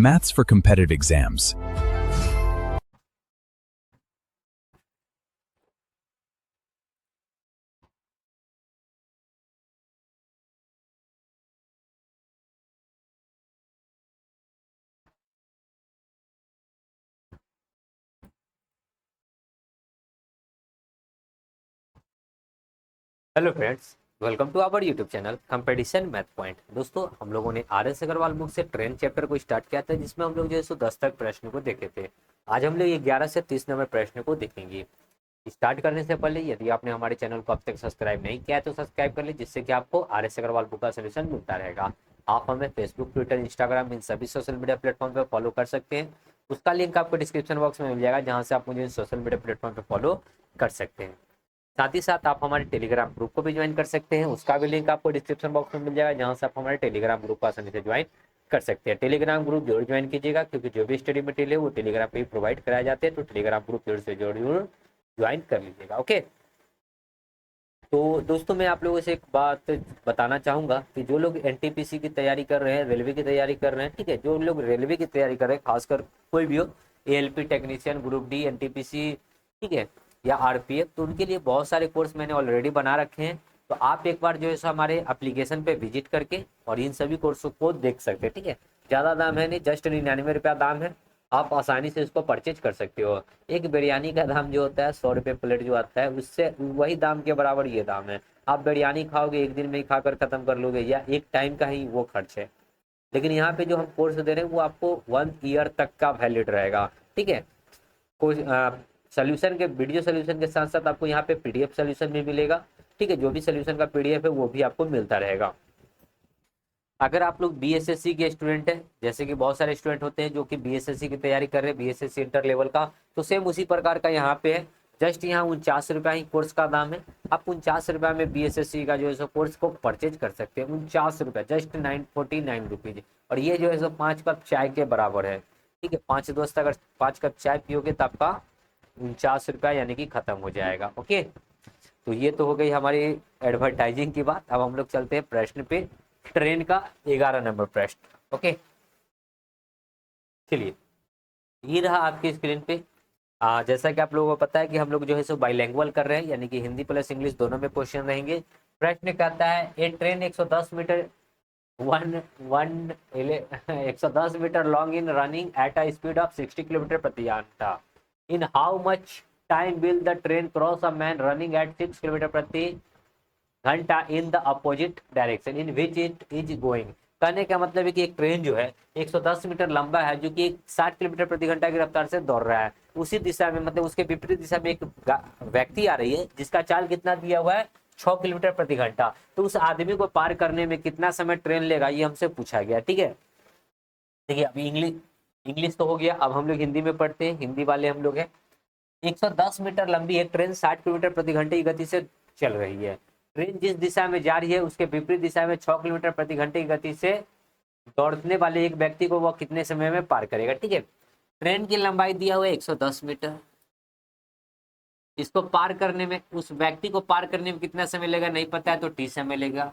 Maths for competitive exams. Hello friends, welcome to our YouTube channel competition math point. दोस्तों, हम लोगों ने R S Agarwal book से train chapter को start किया था, जिसमें हम लोग जो है सो 10 तक प्रश्न को देखे थे। आज हम लोग 11 से 30 नंबर प्रश्न को देखेंगे। स्टार्ट करने से पहले यदि आपने हमारे चैनल को अब तक सब्सक्राइब नहीं किया है तो सब्सक्राइब कर लीजिए, जिससे कि आपको आर एस अग्रवाल बुक का सोल्यूशन मिलता रहेगा। आप हमें फेसबुक, ट्विटर, इंस्टाग्राम, इन सभी सोशल मीडिया प्लेटफॉर्म पर फॉलो कर सकते हैं। उसका लिंक आपको डिस्क्रिप्शन बॉक्स में मिल जाएगा, जहाँ से आप मुझे सोशल मीडिया प्लेटफॉर्म पर फॉलो कर सकते हैं। साथ ही साथ आप हमारे टेलीग्राम ग्रुप को भी ज्वाइन कर सकते हैं। उसका भी लिंक आपको डिस्क्रिप्शन बॉक्स में मिल जाएगा, जहां से आप हमारे टेलीग्राम ग्रुप को आसानी से ज्वाइन कर सकते हैं। टेलीग्राम ग्रुप जरूर ज्वाइन कीजिएगा, क्योंकि जो भी स्टडी मटेरियल है वो टेलीग्राम पे ही प्रोवाइड कराए जाते हैं। तो टेलीग्राम ग्रुप जरूर से जरूर ज्वाइन कर लीजिएगा। ओके, तो दोस्तों मैं आप लोगों से एक बात बताना चाहूँगा कि जो लोग एनटीपीसी की तैयारी कर रहे हैं, रेलवे की तैयारी कर रहे हैं, ठीक है, जो लोग रेलवे की तैयारी कर रहे हैं, खासकर कोई भी हो, ALP technician, group D, NTPC, ठीक है, या आरपीएफ, तो उनके लिए बहुत सारे कोर्स मैंने ऑलरेडी बना रखे हैं। तो आप एक बार जो है सो हमारे एप्लीकेशन पे विजिट करके और इन सभी कोर्सों को देख सकते हैं। ठीक है, ज़्यादा दाम है नहीं, जस्ट 99 रुपया दाम है। आप आसानी से इसको परचेज कर सकते हो। एक बिरयानी का दाम जो होता है 100 रुपये प्लेट जो आता है, उससे वही दाम के बराबर ये दाम है। आप बिरयानी खाओगे, एक दिन में ही खाकर खत्म कर लोगे, या एक टाइम का ही वो खर्च है। लेकिन यहाँ पे जो हम कोर्स दे रहे हैं वो आपको 1 ईयर तक का वैलिड रहेगा। ठीक है, कोई सोल्यूशन के वीडियो सोल्यूशन के साथ साथ आपको यहाँ पे पीडीएफ सोल्यूशन भी मिलेगा। ठीक है, जो भी सोल्यूशन का पीडीएफ है वो भी आपको मिलता रहेगा। अगर आप लोग बीएसएससी के स्टूडेंट हैं, जैसे कि बहुत सारे स्टूडेंट होते हैं जो कि बीएसएससी की तैयारी कर रहे हैं, बीएसएससी इंटर लेवल का, तो सेम उसी प्रकार का यहाँ पे है। जस्ट यहाँ 49 रुपया ही कोर्स का दाम है। आप 49 रुपया में बीएसएससी का जो है सो कोर्स को परचेज कर सकते हैं। 49 रुपया, जस्ट 949 रुपीज। और ये जो है सो 5 कप चाय के बराबर है। ठीक है, 5 दोस्त अगर 5 कप चाय पियोगे तो आपका 49 रुपया यानी कि खत्म हो जाएगा। ओके, तो ये तो हो गई हमारी एडवर्टाइजिंग की बात। अब हम लोग चलते हैं प्रश्न पे, ट्रेन का 11 नंबर प्रश्न। ओके, चलिए, ये रहा आपकी स्क्रीन पे। जैसा कि आप लोगों को पता है कि हम लोग जो है सो बाइलैंग्वेज कर रहे हैं, यानी कि हिंदी प्लस इंग्लिश दोनों में क्वेश्चन रहेंगे। प्रश्न कहता है, a train 110 metre one one 110 metre long in running at a speed of 60 kilometre प्रति घंटा। In how much time will the train cross a man running at 6 kilometre प्रति घंटा in the opposite direction in which it is going. कहने का मतलब है कि एक ट्रेन जो है 110 मीटर लंबा है, जो कि 60 किलोमीटर प्रति घंटा की रफ्तार से दौड़ रहा है। उसी दिशा में, मतलब उसके विपरीत दिशा में एक व्यक्ति आ रही है, जिसका चाल कितना दिया हुआ है, 6 किलोमीटर प्रति घंटा। तो उस आदमी को पार करने में कितना समय ट्रेन लेगा, ये हमसे पूछा गया। ठीक है, देखिए अभी इंग्लिश इंग्लिश तो हो गया, अब हम लोग हिंदी में पढ़ते हैं, हिंदी वाले हम लोग हैं। 110 मीटर लंबी एक ट्रेन 60 किलोमीटर प्रति घंटे की गति से चल रही है। ट्रेन जिस दिशा में जा रही है उसके विपरीत दिशा में 6 किलोमीटर प्रति घंटे की गति से दौड़ने वाले एक व्यक्ति को वह कितने समय में पार करेगा। ठीक है, ट्रेन की लंबाई दिया हुआ है 110 मीटर। इसको पार करने में, उस व्यक्ति को पार करने में कितना समय लगेगा नहीं पता है, तो टी समय लगेगा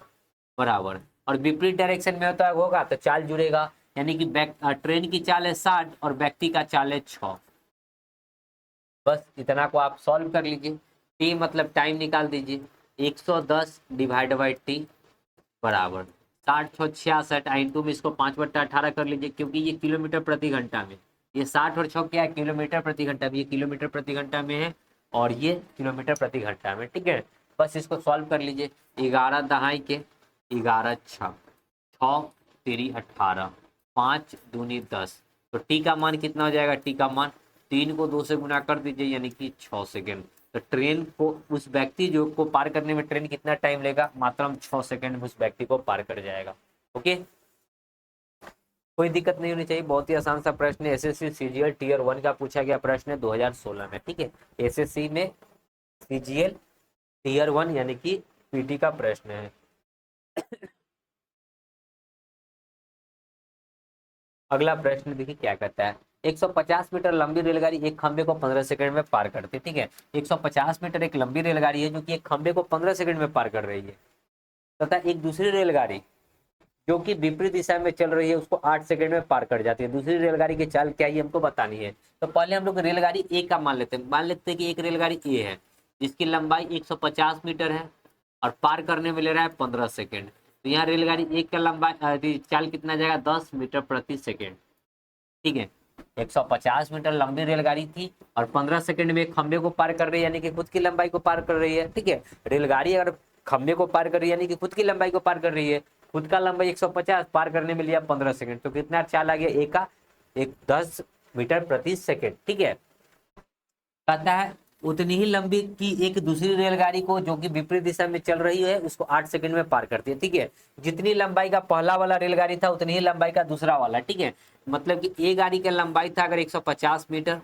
बराबर। और विपरीत डायरेक्शन में होता होगा तो चाल जुड़ेगा, यानी कि ट्रेन की चाल है 60 और व्यक्ति का चाल है 6। बस इतना को आप सॉल्व कर लीजिए। टी मतलब टाइम निकाल दीजिए, 110 डिवाइड बाई टी बराबर 60×6 = 66। इंटू में इसको 5/18 कर लीजिए, क्योंकि ये किलोमीटर प्रति घंटा में, ये 60 और 6 क्या है, किलोमीटर प्रति घंटा में, ये किलोमीटर प्रति घंटा में है और ये किलोमीटर प्रति घंटा में। ठीक है, बस इसको सॉल्व कर लीजिए। 11 दहाई के 11 6 6 3 18 5 दूनी 10। तो टी का मान कितना हो जाएगा, टी का मान 3 को 2 से गुना कर दीजिए, यानी कि 6 सेकेंड। तो ट्रेन को, उस व्यक्ति जो को पार करने में ट्रेन कितना टाइम लेगा, मात्र 6 सेकेंड में उस व्यक्ति को पार कर जाएगा। ओके, कोई दिक्कत नहीं होनी चाहिए। बहुत ही आसान सा प्रश्न है, एसएससी सीजीएल टीयर 1 का पूछा गया प्रश्न है 2016 में। ठीक है, एसएससी में सीजीएल टीयर 1 यानी कि पीटी का प्रश्न है। अगला प्रश्न देखिए क्या कहता है, 150 मीटर लंबी रेलगाड़ी एक खंबे को 15 सेकंड में पार करती है। ठीक है, 150 मीटर एक लंबी रेलगाड़ी है, जो कि एक खंबे को 15 सेकंड में पार कर रही है, तथा एक दूसरी रेलगाड़ी जो कि विपरीत दिशा में चल रही है उसको 8 सेकंड में पार कर जाती है। दूसरी रेलगाड़ी की चाल क्या है हमको बतानी है। तो पहले हम लोग रेलगाड़ी ए का मान लेते हैं कि एक रेलगाड़ी ए है जिसकी लंबाई 150 मीटर है और पार करने में ले रहा है 15 सेकंड। तो यहाँ रेलगाड़ी एक का लंबाई चाल कितना जाएगा 10 मीटर प्रति सेकंड। ठीक है, 150 मीटर लंबी रेलगाड़ी थी और 15 सेकंड में एक खंबे को पार कर रही है, यानी कि खुद की लंबाई को पार कर रही है। ठीक है, रेलगाड़ी अगर खंबे को पार कर रही है यानी कि खुद की लंबाई को पार कर रही है। खुद का लंबाई 150 पार करने में लिया 15 सेकंड, तो कितना चाल आ गया ए का 10 मीटर प्रति सेकंड। ठीक है, कहता है उतनी ही लंबी की एक दूसरी रेलगाड़ी को जो कि विपरीत दिशा में चल रही है उसको 8 सेकंड में पार करती है। ठीक है, जितनी लंबाई का पहला वाला रेलगाड़ी था उतनी ही लंबाई का दूसरा वाला। ठीक है, मतलब कि ए गाड़ी का लंबाई था अगर 150 मीटर,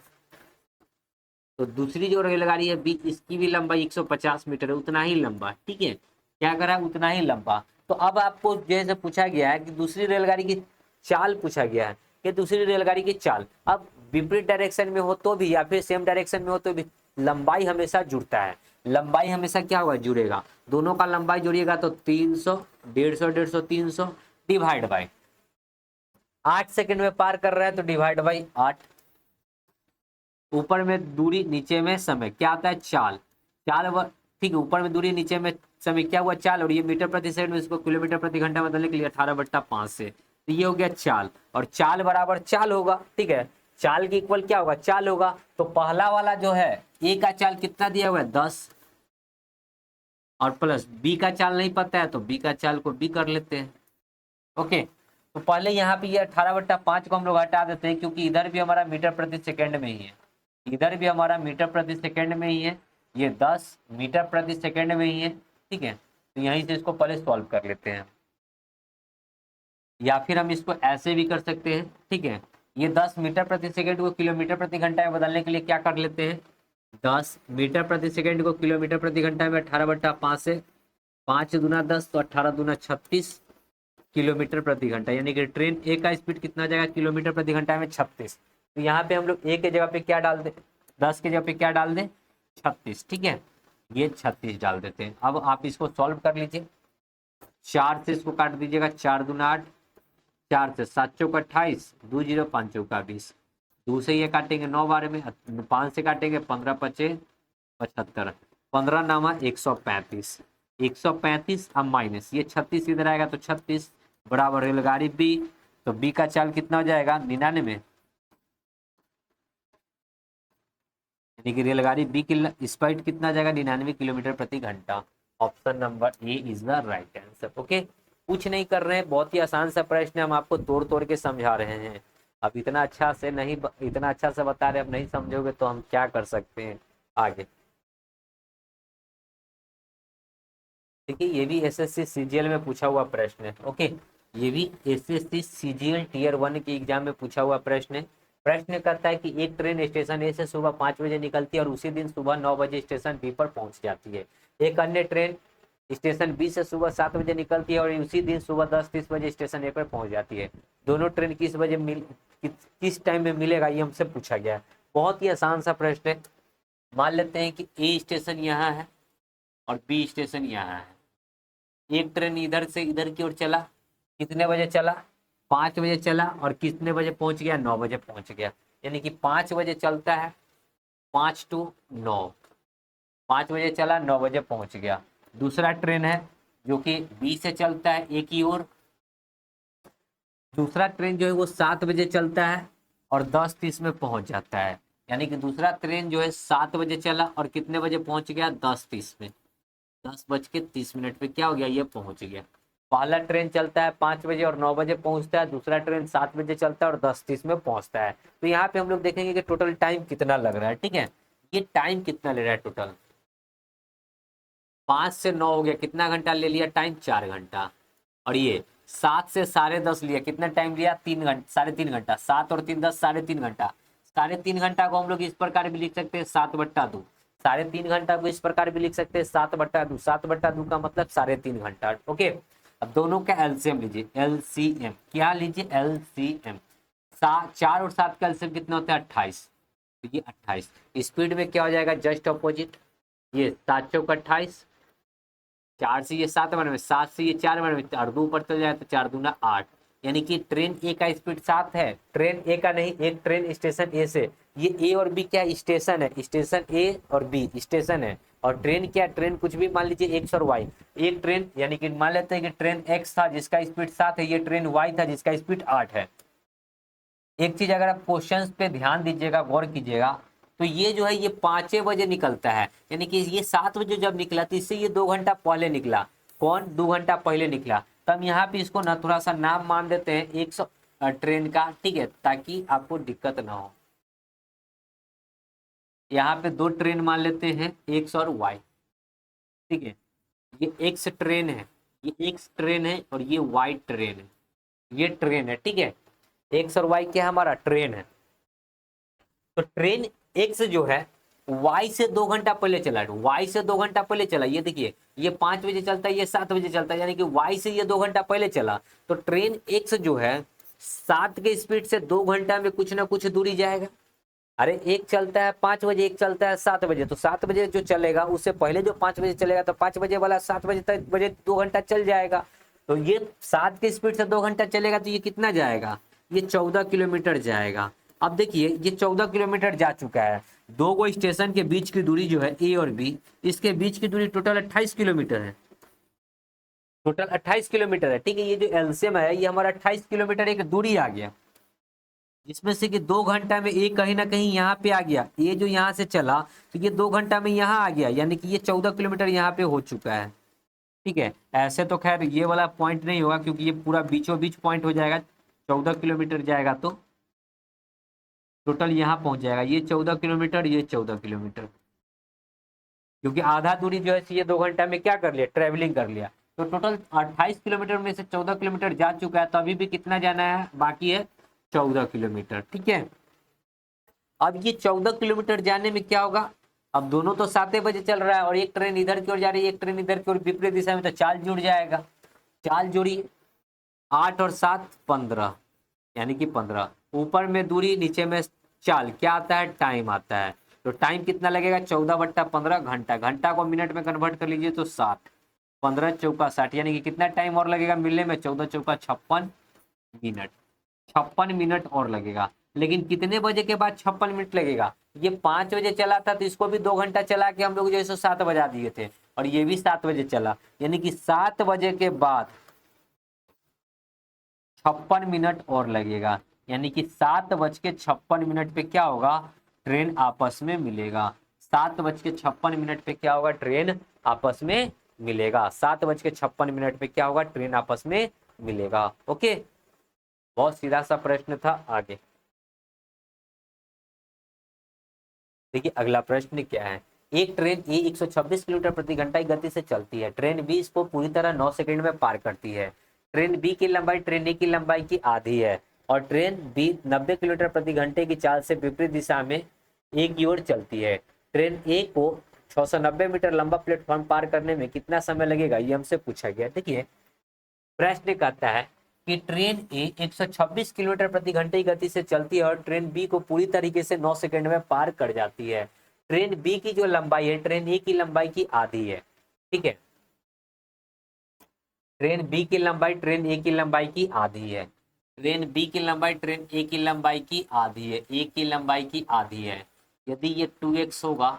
तो दूसरी जो रेलगाड़ी है बी इसकी भी लंबाई 150 मीटर है, उतना ही लंबा। ठीक है, क्या करा उतना ही लंबा। तो अब आपको जैसे पूछा गया है कि दूसरी रेलगाड़ी की चाल पूछा गया है कि दूसरी रेलगाड़ी की चाल, अब विपरीत डायरेक्शन में हो तो भी या फिर सेम डायरेक्शन में हो तो भी लंबाई हमेशा जुड़ता है। लंबाई हमेशा क्या होगा जुड़ेगा, दोनों का लंबाई जोड़िएगा तो 300 150 150 300 डिवाइड बाई 8 सेकंड में पार कर रहा है तो डिवाइड बाई 8। ऊपर में दूरी नीचे में समय क्या आता है चाल, ठीक है, ऊपर में दूरी नीचे में समय क्या हुआ चाल, और ये मीटर प्रति सेकंड में इसको किलोमीटर प्रति घंटा में बदलने के लिए 18/5 से, तो ये हो गया चाल, और चाल बराबर चाल होगा। ठीक है, चाल की इक्वल क्या होगा चाल होगा। तो पहला वाला जो है ए का चाल कितना दिया हुआ है 10 और प्लस बी का चाल नहीं पता है तो बी का चाल को बी कर लेते हैं। ओके, तो पहले यहाँ पे ये 18/5 को हम लोग हटा देते हैं क्योंकि इधर भी हमारा मीटर प्रति सेकंड में ही है, इधर भी हमारा मीटर प्रति सेकंड में ही है, ये 10 मीटर प्रति सेकंड में ही है। ठीक है, तो यहीं से इसको पहले सॉल्व कर लेते हैं, या फिर हम इसको ऐसे भी कर सकते हैं। ठीक है, ये 10 मीटर प्रति सेकंड को किलोमीटर प्रति घंटा में बदलने के लिए क्या कर लेते हैं, 10 मीटर प्रति सेकंड को किलोमीटर प्रति घंटा में 18/5 से 5 दूना 10 तो 18 दूना 36 किलोमीटर प्रति घंटा, यानी कि ट्रेन ए का स्पीड कितना जाएगा किलोमीटर प्रति घंटा में 36। तो यहाँ पे हम लोग ए के जगह पे क्या डाल दे 10 के जगह पे क्या डाल दें 36। ठीक है, ये 36 डाल देते हैं। अब आप इसको सॉल्व कर लीजिए, 4 से इसको काट दीजिएगा, 4 दूना 8, 4 से 7 चौक 28, 2 0 5 चौका 20, 2 से ये काटेंगे 9 बारे में, 5 से काटेंगे 15 पचे 75, 15 नामा 135, 135 अब माइनस ये 36 इधर आएगा तो 36 बराबर रेलगाड़ी बी, तो बी का चाल कितना हो जाएगा 99, यानी कि रेलगाड़ी बी की स्पीड कितना जाएगा 99 किलोमीटर प्रति घंटा। Option number A is the right answer. Okay, कुछ नहीं कर रहे हैं, बहुत ही आसान सा प्रश्न है, हम आपको तोड़ तोड़ के समझा रहे हैं। अब इतना अच्छा से बता रहे, अब नहीं समझोगे तो हम क्या कर सकते हैं आगे। देखिए ये भी एसएससी सीजीएल में पूछा हुआ प्रश्न है। ओके, ये भी एसएससी सीजीएल टियर 1 के एग्जाम में पूछा हुआ प्रश्न है। प्रश्न करता है कि एक ट्रेन स्टेशन ए से सुबह 5 बजे निकलती है और उसी दिन सुबह 9 बजे स्टेशन बी पर पहुंच जाती है। एक अन्य ट्रेन स्टेशन बी से सुबह 7 बजे निकलती है और उसी दिन सुबह 10:30 बजे स्टेशन ए पर पहुंच जाती है। दोनों ट्रेन किस टाइम में मिलेगा ये हमसे पूछा गया है। बहुत ही आसान सा प्रश्न है। मान लेते हैं कि ए स्टेशन यहाँ है और बी स्टेशन यहाँ है। एक ट्रेन इधर से इधर की ओर चला, कितने बजे चला 5 बजे चला, और कितने बजे पहुंच गया 9 बजे पहुंच गया, यानी कि 5 बजे चलता है 5 to 9, 5 बजे चला 9 बजे पहुंच गया। दूसरा ट्रेन है जो कि बी से चलता है ए की ओर, दूसरा ट्रेन जो है वो 7 बजे चलता है और 10:30 में पहुंच जाता है, यानी कि दूसरा ट्रेन जो है 7 बजे चला और कितने बजे पहुंच गया 10:30 में, 10:30 पे क्या हो गया ये पहुंच गया। पहला ट्रेन चलता है 5 बजे और 9 बजे पहुंचता है, दूसरा ट्रेन 7 बजे चलता है और 10:30 में पहुंचता है। तो यहाँ पे हम लोग देखेंगे कि टोटल टाइम कितना लग रहा है। ठीक है, ये टाइम कितना ले रहा है टोटल, 5 से 9 हो गया, कितना घंटा ले लिया टाइम 4 घंटा, और ये 7 से 10:30 लिया, कितना टाइम लिया 3 घंटा 3.5 घंटा, 7 और 3 10 3.5 घंटा। 3.5 घंटा को हम लोग इस प्रकार भी लिख सकते हैं 7/2, 3.5 घंटा को इस प्रकार भी लिख सकते हैं 7/2, 7/2 का मतलब 3.5 घंटा। ओके, अब दोनों का एलसीएम लीजिए, एलसीएम क्या लीजिए एलसीएम, 4 और 7 का एलसीएम कितना होता है 28, तो ये 28 स्पीड में क्या हो जाएगा जस्ट अपोजिट, ये 7 चौक 28 4 से ये 7 बने, 7 से ये 4 बने, 4 2 ऊपर चल जाए तो 4 दूना 8। यानी कि ट्रेन ए का स्पीड 7 है, ट्रेन ए का नहीं, एक ट्रेन स्टेशन ए से, ये ए और बी क्या स्टेशन है, स्टेशन ए और बी स्टेशन है, और ट्रेन क्या, ट्रेन कुछ भी मान लीजिए एक्स और वाई। एक ट्रेन यानी कि मान लेते हैं कि ट्रेन एक्स था जिसका स्पीड 7 है, ये ट्रेन वाई था जिसका स्पीड 8 है। एक चीज अगर आप क्वेश्चंस पे ध्यान दीजिएगा, गौर कीजिएगा, तो ये जो है ये 5 बजे निकलता है, यानी कि ये 7 बजे जब निकला तो इससे ये 2 घंटा पहले निकला। कौन 2 घंटा पहले निकला? तो हम यहाँ पे इसको ना थोड़ा सा नाम मान देते हैं 100 ट्रेन का, ठीक है, ताकि आपको दिक्कत ना हो। यहाँ पे 2 ट्रेन मान लेते हैं, एक्स और वाई, ठीक है। ये एक्स ट्रेन है, ये एक्स ट्रेन है, और ये वाई ट्रेन है, ये ट्रेन है, ठीक है। एक्स और वाई क्या हमारा ट्रेन है। तो ट्रेन एक्स जो है वाई से 2 घंटा पहले चला, वाई से 2 घंटा पहले चला। ये देखिए, ये 5 बजे चलता है, ये 7 बजे चलता है, यानी कि वाई से ये 2 घंटा पहले चला। तो ट्रेन एक्स जो है 7 के स्पीड से 2 घंटा में कुछ ना कुछ दूरी जाएगा। अरे एक चलता है 5 बजे, एक चलता है 7 बजे, तो 7 बजे जो चलेगा उससे पहले जो 5 बजे चलेगा, तो 5 बजे वाला 7 बजे तक बजे 2 घंटा चल जाएगा। तो ये 7 के स्पीड से 2 घंटा चलेगा, तो ये कितना जाएगा, ये 14 किलोमीटर जाएगा। अब देखिए ये 14 किलोमीटर जा चुका है। दो गो स्टेशन के बीच की दूरी जो है ए और बी, इसके बीच की दूरी टोटल 28 किलोमीटर है, टोटल 28 किलोमीटर है, ठीक है। ये जो एलसीएम है ये हमारा 28 किलोमीटर एक दूरी आ गया, जिसमें से कि 2 घंटा में ये कहीं ना कहीं यहाँ पे आ गया, ये जो यहाँ से चला तो ये 2 घंटा में यहाँ आ गया, यानी कि ये 14 किलोमीटर यहाँ पे हो चुका है, ठीक है। ऐसे तो खैर ये वाला पॉइंट नहीं होगा क्योंकि ये पूरा बीचों बीच पॉइंट हो जाएगा, 14 किलोमीटर जाएगा तो टोटल यहाँ पहुंच जाएगा, ये 14 किलोमीटर, ये 14 किलोमीटर, क्योंकि आधा दूरी जो है ये 2 घंटा में क्या कर लिया, ट्रेवलिंग कर लिया। तो टोटल 28 किलोमीटर में से 14 किलोमीटर जा चुका है, तो अभी भी कितना जाना है, बाकी है 14 किलोमीटर, ठीक है। अब ये 14 किलोमीटर जाने में क्या होगा, अब दोनों तो 7 बजे चल रहा है, और एक ट्रेन इधर की ओर जा रही है, एक ट्रेन इधर की ओर विपरीत दिशा में, तो चाल जुड़ जाएगा। चाल जुड़ी 8 और 7 15, यानी कि 15, ऊपर में दूरी नीचे में चाल, क्या आता है, टाइम आता है। तो टाइम कितना लगेगा, 14/15 घंटा, घंटा को मिनट में कन्वर्ट कर लीजिए तो 60, 15 चौका 60, यानी कि कितना टाइम और लगेगा मिलने में, 14 चौका 56 मिनट, 56 मिनट और लगेगा। लेकिन कितने बजे के बाद 56 मिनट लगेगा, ये 5 बजे चला था तो इसको भी 2 घंटा चला के हम लोग जो है 7 बजा दिए थे, और ये भी 7 बजे चला, यानी कि 7 बजे के बाद 56 मिनट और लगेगा, यानी कि 7:56 पे क्या होगा, ट्रेन आपस में मिलेगा। 7:56 पे क्या होगा, ट्रेन आपस में मिलेगा। 7:56 पे क्या होगा, ट्रेन आपस में मिलेगा। ओके, बहुत सीधा सा प्रश्न था। आगे देखिए अगला प्रश्न क्या है। एक ट्रेन ए 126 किलोमीटर प्रति घंटा की गति से चलती है, ट्रेन बी इसको पूरी तरह 9 सेकंड में पार करती है। ट्रेन बी की लंबाई ट्रेन ए की लंबाई की आधी है, और ट्रेन बी 90 किलोमीटर प्रति घंटे की चाल से विपरीत दिशा में एक की ओर चलती है। ट्रेन ए को 690 मीटर लंबा प्लेटफॉर्म पार करने में कितना समय लगेगा, ये हमसे पूछा गया। देखिए प्रश्न कहता है कि ट्रेन ए 126 किलोमीटर प्रति घंटे की गति से चलती है, और ट्रेन बी को पूरी तरीके से 9 सेकंड में पार कर जाती है। ट्रेन बी की जो लंबाई है ट्रेन ए की लंबाई की आधी है, ठीक है। ट्रेन बी की लंबाई ट्रेन ए की लंबाई की आधी है, ट्रेन बी की लंबाई ट्रेन ए की लंबाई की आधी है, ए की लंबाई की आधी है। यदि ये 2x होगा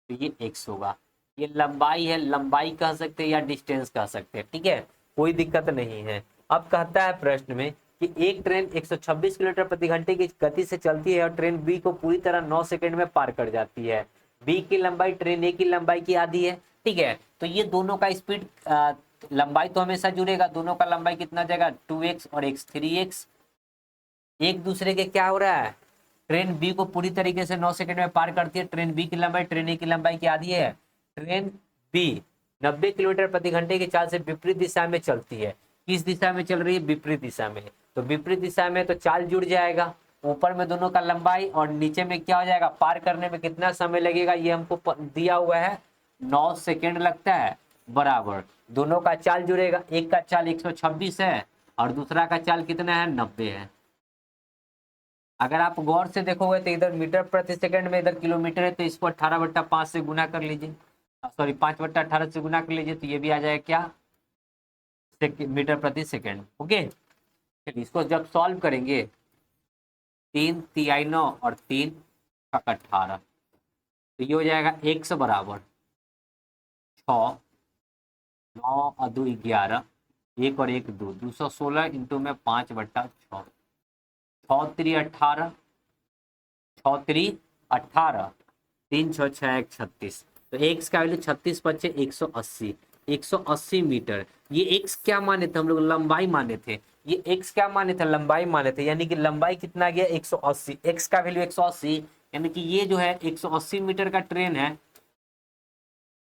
तो ये x होगा। ये लंबाई है, लंबाई कह सकते हैं या डिस्टेंस कह सकते हैं, ठीक है, कोई दिक्कत नहीं है। अब कहता है प्रश्न में कि एक ट्रेन 126 किलोमीटर प्रति घंटे की गति से चलती है, और ट्रेन बी को पूरी तरह 9 सेकंड में पार कर जाती है। बी की लंबाई ट्रेन ए की लंबाई की आधी है, ठीक है। तो ये दोनों का स्पीड, लंबाई तो हमेशा जुड़ेगा, दोनों का लंबाई कितना जाएगा, 2x और x 3x, एक दूसरे के क्या हो रहा है, ट्रेन बी को पूरी तरीके से 9 सेकंड में पार करती है। ट्रेन बी की लंबाई ट्रेन ए की लंबाई की आधी है। ट्रेन बी 90 किलोमीटर प्रति घंटे की चाल से विपरीत दिशा में चलती है। किस दिशा में चल रही है, विपरीत दिशा में। तो विपरीत दिशा में तो चाल जुड़ जाएगा, ऊपर में दोनों का लंबाई और नीचे में क्या हो जाएगा, पार करने में कितना समय लगेगा, ये हमको दिया हुआ है 9 सेकेंड लगता है, बराबर दोनों का चाल जुड़ेगा। एक का चाल 126 है और दूसरा का चाल कितना है, 90 है। अगर आप गौर से देखोगे तो इधर मीटर प्रति सेकंड में, इधर किलोमीटर है, तो इसको 18/5 से गुना कर लीजिए। सॉरी 5/18 से गुना कर लीजिए तो ये भी आ जाएगा क्या, मीटर प्रति सेकेंड। ओके, चलिए इसको जब सॉल्व करेंगे, 3 तिहाई 9 और 3 का 18, तो ये हो जाएगा x बराबर 6, 9 और 2 11, 1 और 1 2, 216 इंटू में 5/6, 6×3 = 18, 6×3 = 18, 3×6 = 36, तो x का वैल्यू 36 बचे 180, 180 मीटर। ये x क्या माने थे हम लोग, लंबाई माने थे। ये x क्या माने थे, लंबाई माने थे, यानी कि लंबाई कितना गया 180, x का वैल्यू 180, यानी कि ये जो है 180 मीटर का ट्रेन है,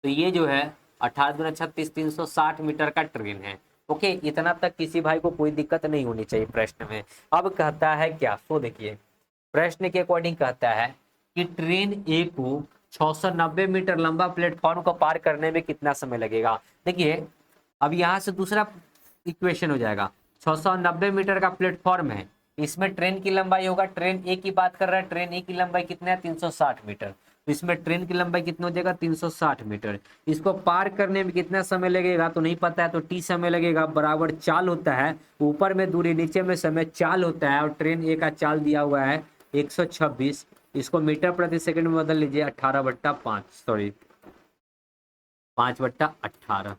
तो ये जो है 18×36 360 मीटर का ट्रेन है। ओके, इतना तक किसी भाई को कोई दिक्कत नहीं होनी चाहिए प्रश्न में। अब कहता है क्या, सो देखिए प्रश्न के अकॉर्डिंग कहता है कि ट्रेन ए को 690 मीटर लंबा प्लेटफॉर्म को पार करने में कितना समय लगेगा। देखिए अब यहां से दूसरा इक्वेशन हो जाएगा, 690 मीटर का प्लेटफॉर्म है, इसमें ट्रेन की लंबाई होगा, ट्रेन ए की बात कर रहा है, ट्रेन ए की लंबाई कितना है 360 मीटर, तो इसमें ट्रेन की लंबाई कितना हो जाएगा 360 मीटर। इसको पार करने में कितना समय लगेगा तो नहीं पता है, तो टी समय लगेगा, बराबर चाल होता है, ऊपर में दूरी नीचे में समय चाल होता है, और ट्रेन ए का चाल दिया हुआ है 126, इसको मीटर प्रति सेकंड में बदल लीजिए 18/5, सॉरी 5/18,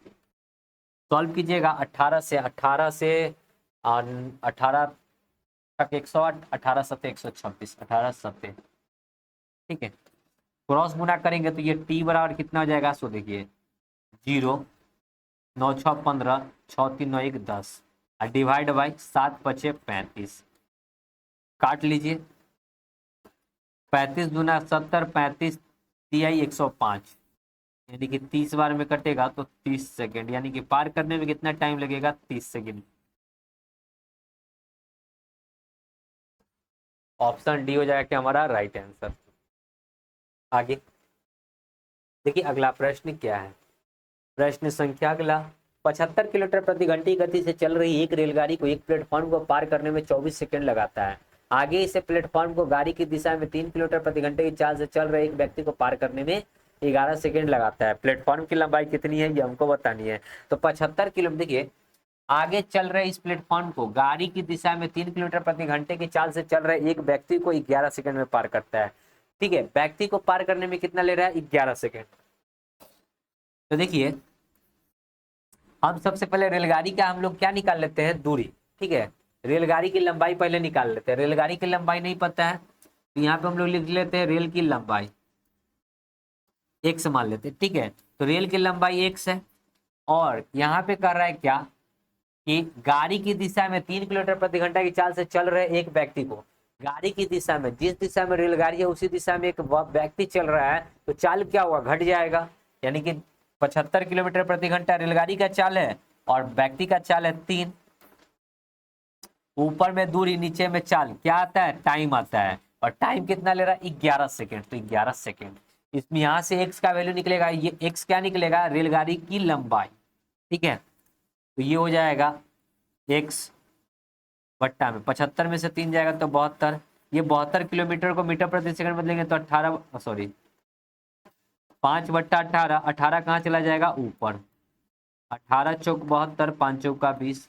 सॉल्व कीजिएगा। 18 से 18 तक 108, 18×7 126, 18×7, ठीक है, क्रॉस गुना करेंगे तो ये टी बराबर कितना हो जाएगा, सो देखिए 0, 9×6 = 15, 6×3 = 9 = 10, और डिवाइड बाई 7×5 = 35, काट लीजिए, 35×2 = 70, 35×3 = 105, यानी कि 30 बार में कटेगा तो 30 सेकेंड, यानी कि पार करने में कितना टाइम लगेगा 30 सेकेंड। ऑप्शन डी हो जाएगा कि हमारा राइट आंसर। आगे देखिए अगला प्रश्न क्या है, प्रश्न संख्या अगला, 75 किलोमीटर प्रति घंटे की गति से चल रही एक रेलगाड़ी को एक प्लेटफॉर्म को पार करने में 24 सेकंड लगाता है। आगे इसे प्लेटफॉर्म को गाड़ी की दिशा में 3 किलोमीटर प्रति घंटे की चाल से चल रहे एक व्यक्ति को पार करने में 11 सेकंड लगाता है। प्लेटफॉर्म की लंबाई कितनी है ये हमको बतानी है। तो 75 किलोमीटर, देखिए आगे चल रहे इस प्लेटफॉर्म को गाड़ी की दिशा में 3 किलोमीटर प्रति घंटे की चाल से चल रहे एक व्यक्ति को 11 सेकंड में पार करता है। ठीक है, व्यक्ति को पार करने में कितना ले रहा है 11 सेकंड। तो देखिए हम सबसे पहले रेलगाड़ी का हम लोग क्या निकाल लेते हैं, दूरी। ठीक है, रेलगाड़ी की लंबाई पहले निकाल लेते हैं। रेलगाड़ी की लंबाई नहीं पता है तो यहाँ पे हम लोग लिख लेते हैं रेल की लंबाई x मान लेते हैं। ठीक है, तो रेल की लंबाई x है, और यहाँ पे कर रहा है क्या कि गाड़ी की दिशा में 3 किलोमीटर प्रति घंटा की चाल से चल रहे एक व्यक्ति को, गाड़ी की दिशा में, जिस दिशा में रेलगाड़ी है उसी दिशा में एक व्यक्ति चल रहा है, तो चाल क्या हुआ, घट जाएगा। यानी कि 75 किलोमीटर प्रति घंटा रेलगाड़ी का चाल है और व्यक्ति का चाल है 3, ऊपर में दूरी नीचे में चाल, क्या आता है टाइम आता है, और टाइम कितना ले रहा है 11 सेकेंड, तो 11 सेकेंड। इसमें यहाँ से x का वैल्यू निकलेगा, ये x क्या निकलेगा, रेलगाड़ी की लंबाई। ठीक है, तो ये हो जाएगा x बट्टा में 75 में से 3 जाएगा तो 72, ये 72 किलोमीटर को मीटर प्रति सेकंड बदलेंगे तो 18, सॉरी 5/18, 18 कहाँ चला जाएगा ऊपर, 18 चौक 72, 5 चौका 20,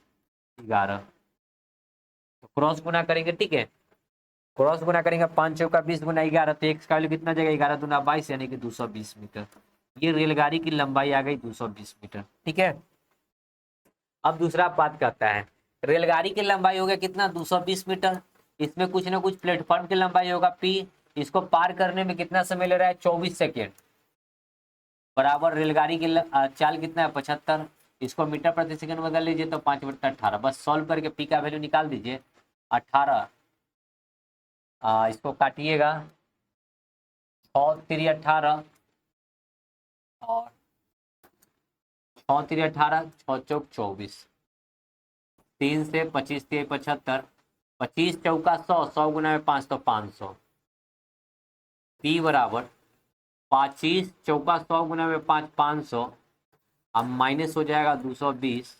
11, तो क्रॉस गुना करेंगे। ठीक है, क्रॉस गुना करेंगे, 5 चौका 20 गुना 11, तो x का वैल्यू कितना जाएगा 11 दूना 22, यानी कि 220 मीटर। ये रेलगाड़ी की लंबाई आ गई 220 मीटर। ठीक है, अब दूसरा बात कहता है रेलगाड़ी की लंबाई हो गया कितना 220 मीटर, इसमें कुछ ना कुछ प्लेटफॉर्म की लंबाई होगा p, इसको पार करने में कितना समय ले रहा है 24 सेकेंड, बराबर रेलगाड़ी की चाल कितना है 75, इसको मीटर प्रति सेकंड बदल लीजिए तो 5/18, बस सॉल्व करके p का वैल्यू निकाल दीजिए 18, इसको काटिएगा 6×3 = 18 और 6×3 = 18, 6 चौक 24, 3 से 25 3 75, 25 चौका 100, 100 गुना में 5 तो 500, p बराबर 25 चौका 100 गुना में 5 500, अब माइनस हो जाएगा 220,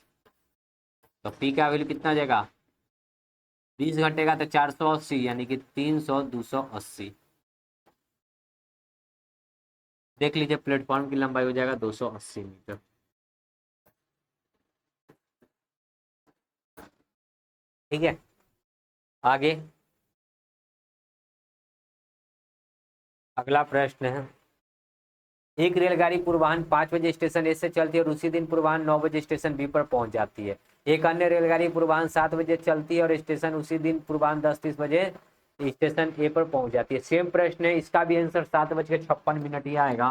तो p का वैल्यू कितना आ जाएगा 20 घटेगा तो 480, यानी कि 300 280। देख लीजिए, प्लेटफॉर्म की लंबाई हो जाएगा 280 मीटर। ठीक है, आगे अगला प्रश्न है, एक रेलगाड़ी पूर्वाह्न 5 बजे स्टेशन ए से चलती है और उसी दिन पूर्वाह्न 9 बजे स्टेशन बी पर पहुंच जाती है। एक अन्य रेलगाड़ी पूर्वाह्न 7 बजे चलती है और स्टेशन उसी दिन पूर्वाह्न 10:30 बजे स्टेशन ए पर पहुंच जाती है। सेम प्रश्न है, इसका भी आंसर 7:56 ही आएगा,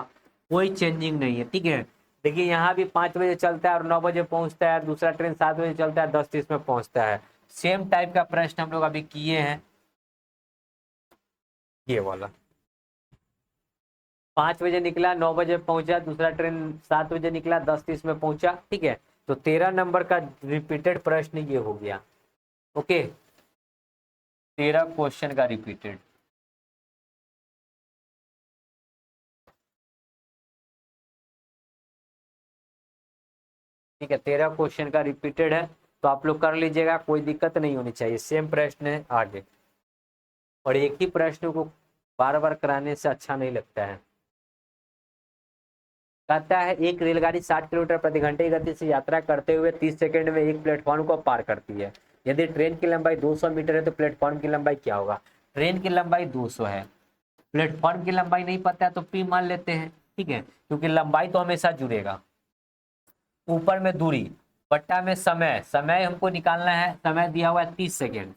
कोई चेंजिंग नहीं है। ठीक है, देखिए यहाँ भी 5 बजे चलता है और 9 बजे पहुंचता है, दूसरा ट्रेन 7 बजे चलता है 10:30 में पहुंचता है। सेम टाइप का प्रश्न हम लोग अभी किए हैं, ये वाला 5 बजे निकला 9 बजे पहुंचा, दूसरा ट्रेन 7 बजे निकला 10:30 में पहुंचा। ठीक है, तो 13 नंबर का रिपीटेड प्रश्न ये हो गया। ओके, 13 क्वेश्चन का रिपीटेड। ठीक है, 13 क्वेश्चन का रिपीटेड है, तो आप लोग कर लीजिएगा, कोई दिक्कत नहीं होनी चाहिए। सेम प्रश्न है आगे, और एक ही प्रश्न को बार बार कराने से अच्छा नहीं लगता है। कहता है एक रेलगाड़ी 60 किलोमीटर प्रति घंटे की गति से यात्रा करते हुए 30 सेकंड में एक प्लेटफॉर्म को पार करती है। यदि ट्रेन की लंबाई 200 मीटर है तो प्लेटफॉर्म की लंबाई क्या होगा? ट्रेन की लंबाई 200 है, प्लेटफॉर्म की लंबाई नहीं पता है तो पी मान लेते हैं। ठीक है, क्योंकि लंबाई तो हमेशा जुड़ेगा, ऊपर में दूरी बट्टा में समय, समय हमको निकालना है, समय दिया हुआ है 30 सेकेंड,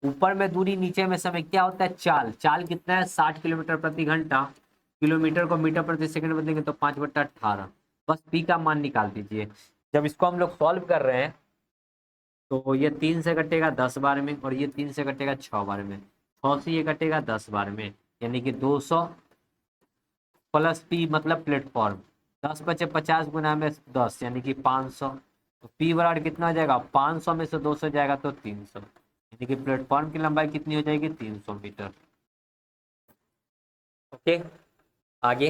ऊपर में दूरी नीचे में समय, क्या होता है चाल, चाल कितना है 60 किलोमीटर प्रति घंटा, किलोमीटर को मीटर प्रति सेकंड बदलेंगे तो 5/18। बस पी का मान निकाल दीजिए। जब इसको हम लोग सॉल्व कर रहे हैं तो ये 3 से कटेगा 10 बार में, और ये 3 से कटेगा 6 बार में, 6 से ये कटेगा 10 बार में, यानी कि 200 प्लस पी मतलब प्लेटफॉर्म, 10 बचे 50 गुना में 10 यानी कि 500। तो पी बराबर कितना हो जाएगा, 500 में से 200 जाएगा तो 300, यानी कि प्लेटफॉर्म की लंबाई कितनी हो जाएगी 300 मीटर। ओके, आगे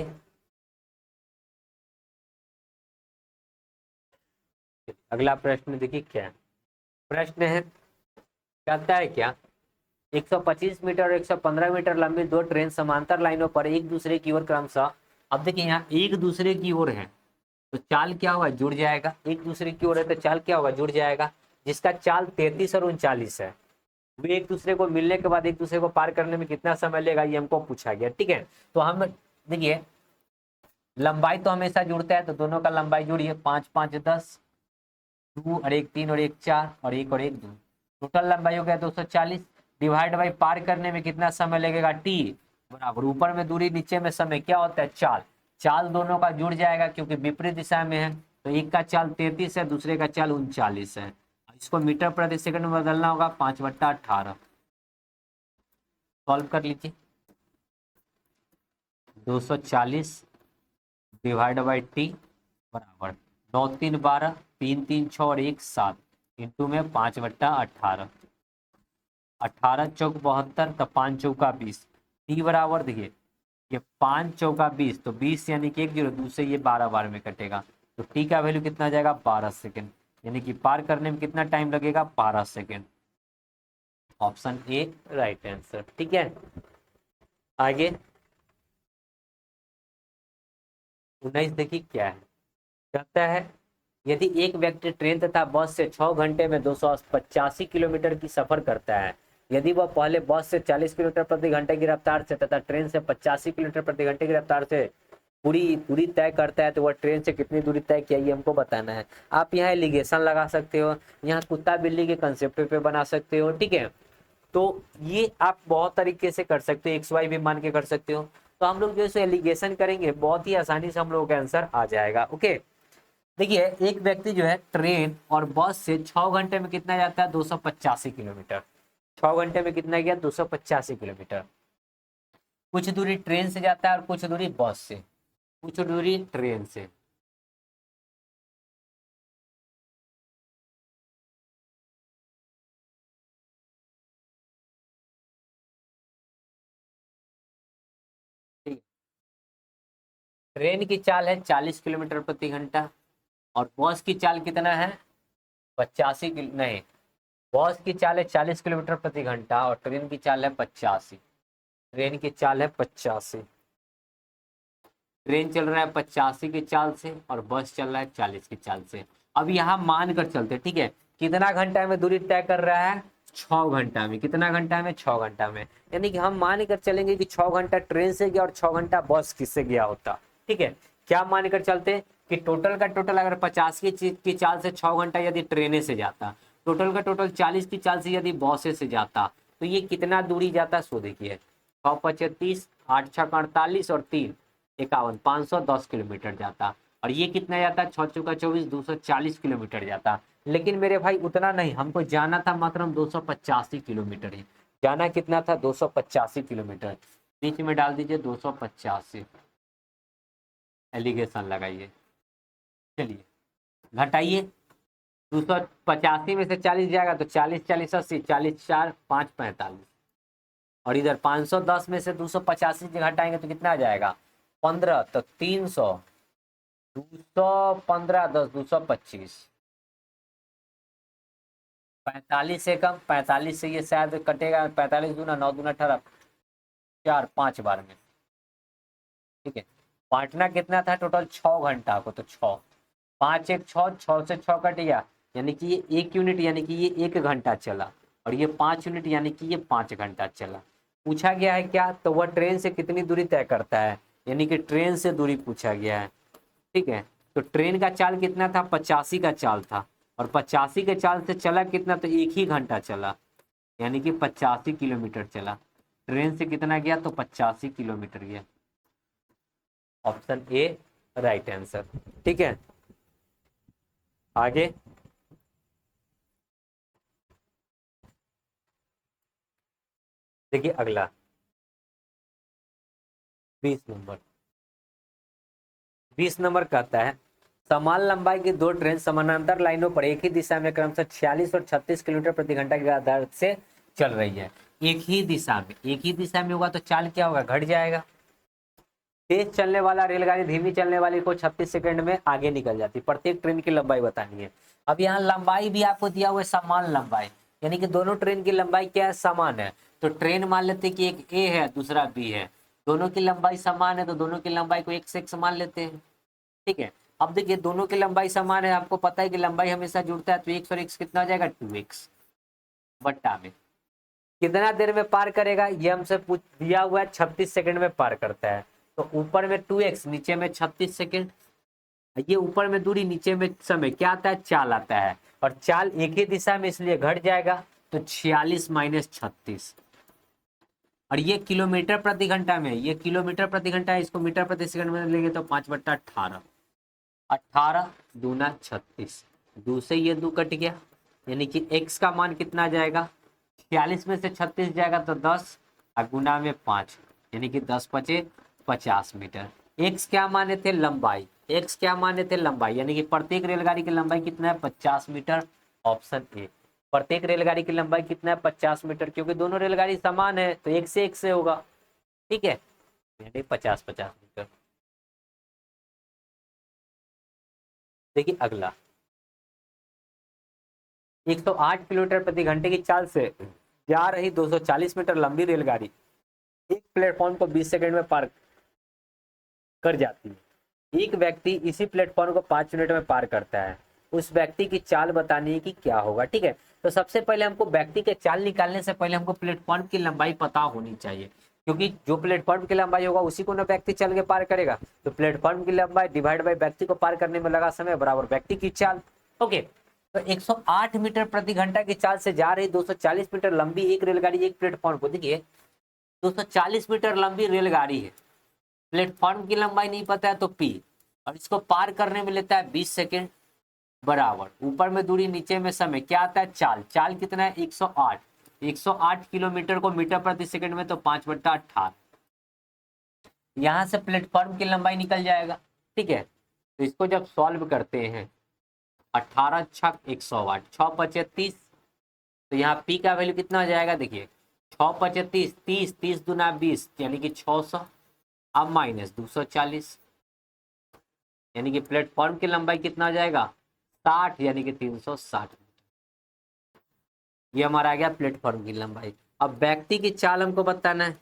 अगला प्रश्न देखिए क्या है। प्रश्न है, कहता है क्या, 125 मीटर और 115 मीटर लंबी दो ट्रेन समांतर लाइनों पर एक दूसरे की ओर क्रमशः, अब देखिए यहाँ एक दूसरे की ओर है तो चाल क्या होगा, जुड़ जाएगा। एक दूसरे की ओर है तो चाल क्या होगा, जुड़ जाएगा। जिसका चाल 33 और 39 है, वे एक दूसरे को मिलने के बाद एक दूसरे को पार करने में कितना समय लेगा, ये हमको पूछा गया। ठीक है, तो हम देखिए लंबाई तो हमेशा जुड़ता है, तो दोनों का लंबाई जुड़िए, 5 5 10, 2 और 1 3 और 1 4 और 1 और 1 2, टोटल लंबाई हो गया 240। डिवाइड बाई पार करने में कितना समय लगेगा, टी बराबर ऊपर में दूरी नीचे में समय, क्या होता है चाल, चाल दोनों का जुड़ जाएगा क्योंकि विपरीत दिशा में है, तो एक का चाल 33 है, दूसरे का चाल 39 है। इसको मीटर प्रति सेकंड में बदलना होगा, 5/18। सॉल्व कर लीजिए, 240 डिवाइड बाई टी बराबर 9 3 12, 3 3 6 और 1 7 इंटू में 5/18, 18 चौक 72, तो 5 चौका 20, टी बराबर देखिए ये 5 चौका 20, तो 20 यानी कि 1 0, दूसरे ये 12 बार में कटेगा, तो टी का वैल्यू कितना आ जाएगा 12 सेकेंड, यानी कि पार करने में कितना टाइम लगेगा 12 second. Option A right answer. ठीक है, आगे 19 देखिए क्या है। कहता है यदि एक व्यक्ति ट्रेन तथा बस से 6 घंटे में 285 किलोमीटर की सफर करता है, यदि वह पहले बस से 40 किलोमीटर प्रति घंटे की रफ्तार से तथा ट्रेन से 85 किलोमीटर प्रति घंटे की रफ्तार से पूरी दूरी तय करता है, तो वह ट्रेन से कितनी दूरी तय किया ये हमको बताना है। आप यहाँ एलिगेशन लगा सकते हो, यहाँ कुत्ता बिल्ली के कंसेप्ट पे बना सकते हो। ठीक है, तो ये आप बहुत तरीके से कर सकते हो, एक्स वाई भी मान के कर सकते हो। तो हम लोग जो है एलिगेशन करेंगे, बहुत ही आसानी से हम लोगों का आंसर आ जाएगा। ओके, देखिए एक व्यक्ति जो है ट्रेन और बस से 6 घंटे में कितना जाता है 285 किलोमीटर, 6 घंटे में कितना गया 285 किलोमीटर। कुछ दूरी ट्रेन से जाता है और कुछ दूरी बस से, कुछ दूरी ट्रेन से। ठीक है, ट्रेन की चाल है 40 किलोमीटर प्रति घंटा और बस की चाल कितना है 85 किलो नहीं, बस की चाल है 40 किलोमीटर प्रति घंटा और ट्रेन की चाल है 85, ट्रेन की चाल है 85। ट्रेन चल रहा है 85 की चाल से और बस चल रहा है 40 की चाल से। अब यहाँ मान कर चलते, ठीक है, कितना घंटा में दूरी तय कर रहा है, 6 घंटा में। कितना घंटा में, 6 घंटा में। यानी कि हम मान कर चलेंगे कि 6 घंटा ट्रेन से गया और 6 घंटा बस किससे गया होता। ठीक है, क्या मान कर चलते कि टोटल का टोटल अगर 50 की चाल से 6 घंटा यदि ट्रेने से जाता, टोटल का टोटल 40 की चाल से यदि बसे से जाता, तो ये कितना दूरी जाता सो देखिए, 6 25 8 6 48 और 3 51, 510 किलोमीटर जाता। और ये कितना जाता, 6 चौका 24, 240 किलोमीटर जाता। लेकिन मेरे भाई उतना नहीं, हमको जाना था मात्र 285 किलोमीटर ही। जाना कितना था, 285 किलोमीटर। बीच में डाल दीजिए 285, एलिगेशन लगाइए। चलिए घटाइए, 285 में से 40 जाएगा तो 40 40 80, 40 4 5 45। और इधर 510 में से 285 से घटाएंगे तो कितना आ जाएगा, 15, तो 300, 215 10 225, 45 से कम, 45 से ये शायद कटेगा, 45 दूना 9 दूना 18, 4 5 बार में। ठीक है, बांटना कितना था टोटल, 6 घंटा को, तो 6 5 1 6, 6 से 6 कट गया, यानी कि ये 1 यूनिट, यानी कि ये 1 घंटा चला। और ये 5 यूनिट, यानी कि ये 5 घंटा चला। पूछा गया है क्या, तो वह ट्रेन से कितनी दूरी तय करता है, यानी कि ट्रेन से दूरी पूछा गया है। ठीक है, तो ट्रेन का चाल कितना था, 85 का चाल था, और 85 के चाल से चला कितना, तो 1 ही घंटा चला, यानी कि 85 किलोमीटर चला। ट्रेन से कितना गया, तो 85 किलोमीटर गया। Option A right answer. ठीक है, आगे देखिए अगला 20 नंबर। 20 नंबर कहता है समान लंबाई की दो ट्रेन समानांतर लाइनों पर एक ही दिशा में क्रमशः 46 और 36 किलोमीटर प्रति घंटा की दर से चल रही है। एक ही दिशा में, एक ही दिशा में होगा तो चाल क्या होगा, घट जाएगा। तेज चलने वाला रेलगाड़ी धीमी चलने वाली को 36 सेकंड में आगे निकल जाती। प्रत्येक ट्रेन की लंबाई बतानी है। अब यहाँ लंबाई भी आपको दिया हुआ है समान लंबाई, यानी कि दोनों ट्रेन की लंबाई क्या है, समान है। तो ट्रेन मान लेते हैं कि एक ए है दूसरा बी है, दोनों की लंबाई समान है, तो दोनों की लंबाई को एक से एक मान लेते हैं। ठीक है, अब देखिए दोनों की लंबाई समान है, आपको पता है कि लंबाई हमेशा जुड़ता है, तो एक्स और एक्स कितना हो जाएगा, 2x बट्टा में कितना देर में पार करेगा, ये हमसे पूछ दिया हुआ है, 36 सेकंड में पार करता है। तो ऊपर में 2x, नीचे में 36 सेकंड। ये ऊपर में दूरी, नीचे में समय, क्या आता है, चाल आता है। और चाल एक ही दिशा में इसलिए घट जाएगा, तो 46 माइनस 36। और ये किलोमीटर प्रति घंटा में, ये किलोमीटर प्रति घंटा है, इसको मीटर प्रति सेकंड में लेंगे तो 5/18, 18 दूना 36, 2 से ये 2 कट गया, यानी कि x का मान कितना आ जाएगा, 46 में से 36 जाएगा तो 10 और गुना में 5, यानी कि 10 पचे 50 मीटर। x क्या माने थे, लंबाई। x क्या माने थे, लंबाई, यानी कि प्रत्येक रेलगाड़ी की लंबाई कितना है, 50 मीटर। ऑप्शन ए, प्रत्येक रेलगाड़ी की लंबाई कितना है, 50 मीटर, क्योंकि दोनों रेलगाड़ी समान है तो एक से होगा। ठीक है, यानी 50-50 मीटर। देखिए अगला 108 किलोमीटर प्रति घंटे की चाल से जा रही 240 मीटर लंबी रेलगाड़ी एक प्लेटफॉर्म को 20 सेकंड में पार कर जाती है। एक व्यक्ति इसी प्लेटफॉर्म को 5 मिनट में पार करता है। उस व्यक्ति की चाल बतानी है कि क्या होगा। ठीक है, तो सबसे पहले हमको व्यक्ति के चाल निकालने से पहले हमको प्लेटफॉर्म की लंबाई पता होनी चाहिए, क्योंकि जो प्लेटफॉर्म की लंबाई होगा उसी को ना व्यक्ति चल के पार करेगा। तो प्लेटफॉर्म की लंबाई डिवाइड बाई व्यक्ति को पार करने में लगा समय बराबर व्यक्ति की चाल। ओके, तो 108 मीटर प्रति घंटा की चाल से जा रही 240 मीटर लंबी एक रेलगाड़ी एक प्लेटफॉर्म को, देखिए 240 मीटर लंबी रेलगाड़ी है, प्लेटफॉर्म की लंबाई नहीं पता है तो पी, और इसको पार करने में लेता है 20 सेकेंड बराबर ऊपर में दूरी नीचे में समय, क्या आता है, चाल। चाल कितना है, 108, 108 किलोमीटर को मीटर प्रति सेकंड में तो 5/18। यहां से प्लेटफॉर्म की लंबाई निकल जाएगा। ठीक है, तो इसको जब सॉल्व करते हैं 18 छक 108, 6 पचे 30, तो यहाँ पी का वैल्यू कितना हो जाएगा, देखिए 6 पचे 30, 30 30 दूना 20, यानी कि 600। अब माइनस 240, यानी कि प्लेटफॉर्म की लंबाई कितना हो जाएगा, 60, यानी कि 360। ये हमारा आ गया प्लेटफॉर्म की लंबाई। अब व्यक्ति की चाल हमको बताना है।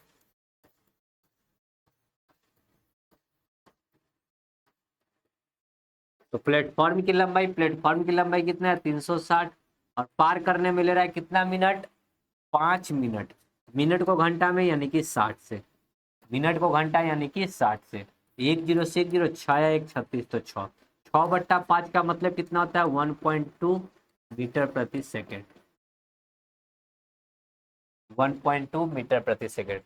तो प्लेटफॉर्म की लंबाई कितना है 360, और पार करने में ले रहा है कितना मिनट, 5 मिनट। मिनट को घंटा में यानी कि 60 से, मिनट को घंटा यानी कि 60 से, 10 से 10, 6 या 1 36, तो 6/5 का मतलब कितना होता है 1.2 मीटर प्रति सेकेंड, 1.2 मीटर प्रति सेकेंड।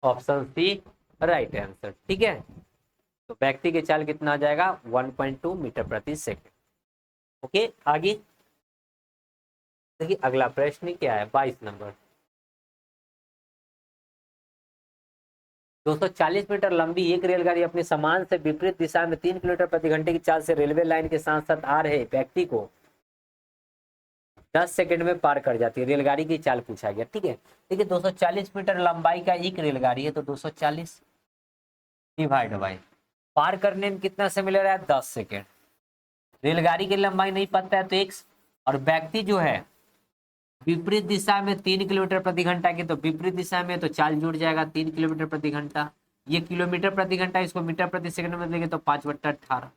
Option C right answer. ठीक है, तो व्यक्ति की चाल कितना आ जाएगा 1.2 मीटर प्रति सेकेंड। ओके, आगे देखिए अगला प्रश्न क्या है, 22 नंबर। 240 मीटर लंबी एक रेलगाड़ी अपने सामान से विपरीत दिशा में 3 किलोमीटर प्रति घंटे की चाल से रेलवे लाइन के साथ साथ आ रहे व्यक्ति को 10 सेकंड में पार कर जाती है। रेलगाड़ी की चाल पूछा गया। ठीक है, देखिए 240 मीटर लंबाई का एक रेलगाड़ी है, तो 240 डिवाइड बाई पार करने में कितना समय ले रहा है 10 सेकेंड। रेलगाड़ी की लंबाई नहीं पता है तो x, और व्यक्ति जो है विपरीत दिशा में 3 किलोमीटर प्रति घंटा की, तो विपरीत दिशा में तो चाल जुड़ जाएगा 3 किलोमीटर प्रति घंटा। ये किलोमीटर प्रति घंटा, इसको मीटर प्रति सेकंड में देंगे तो 5/18।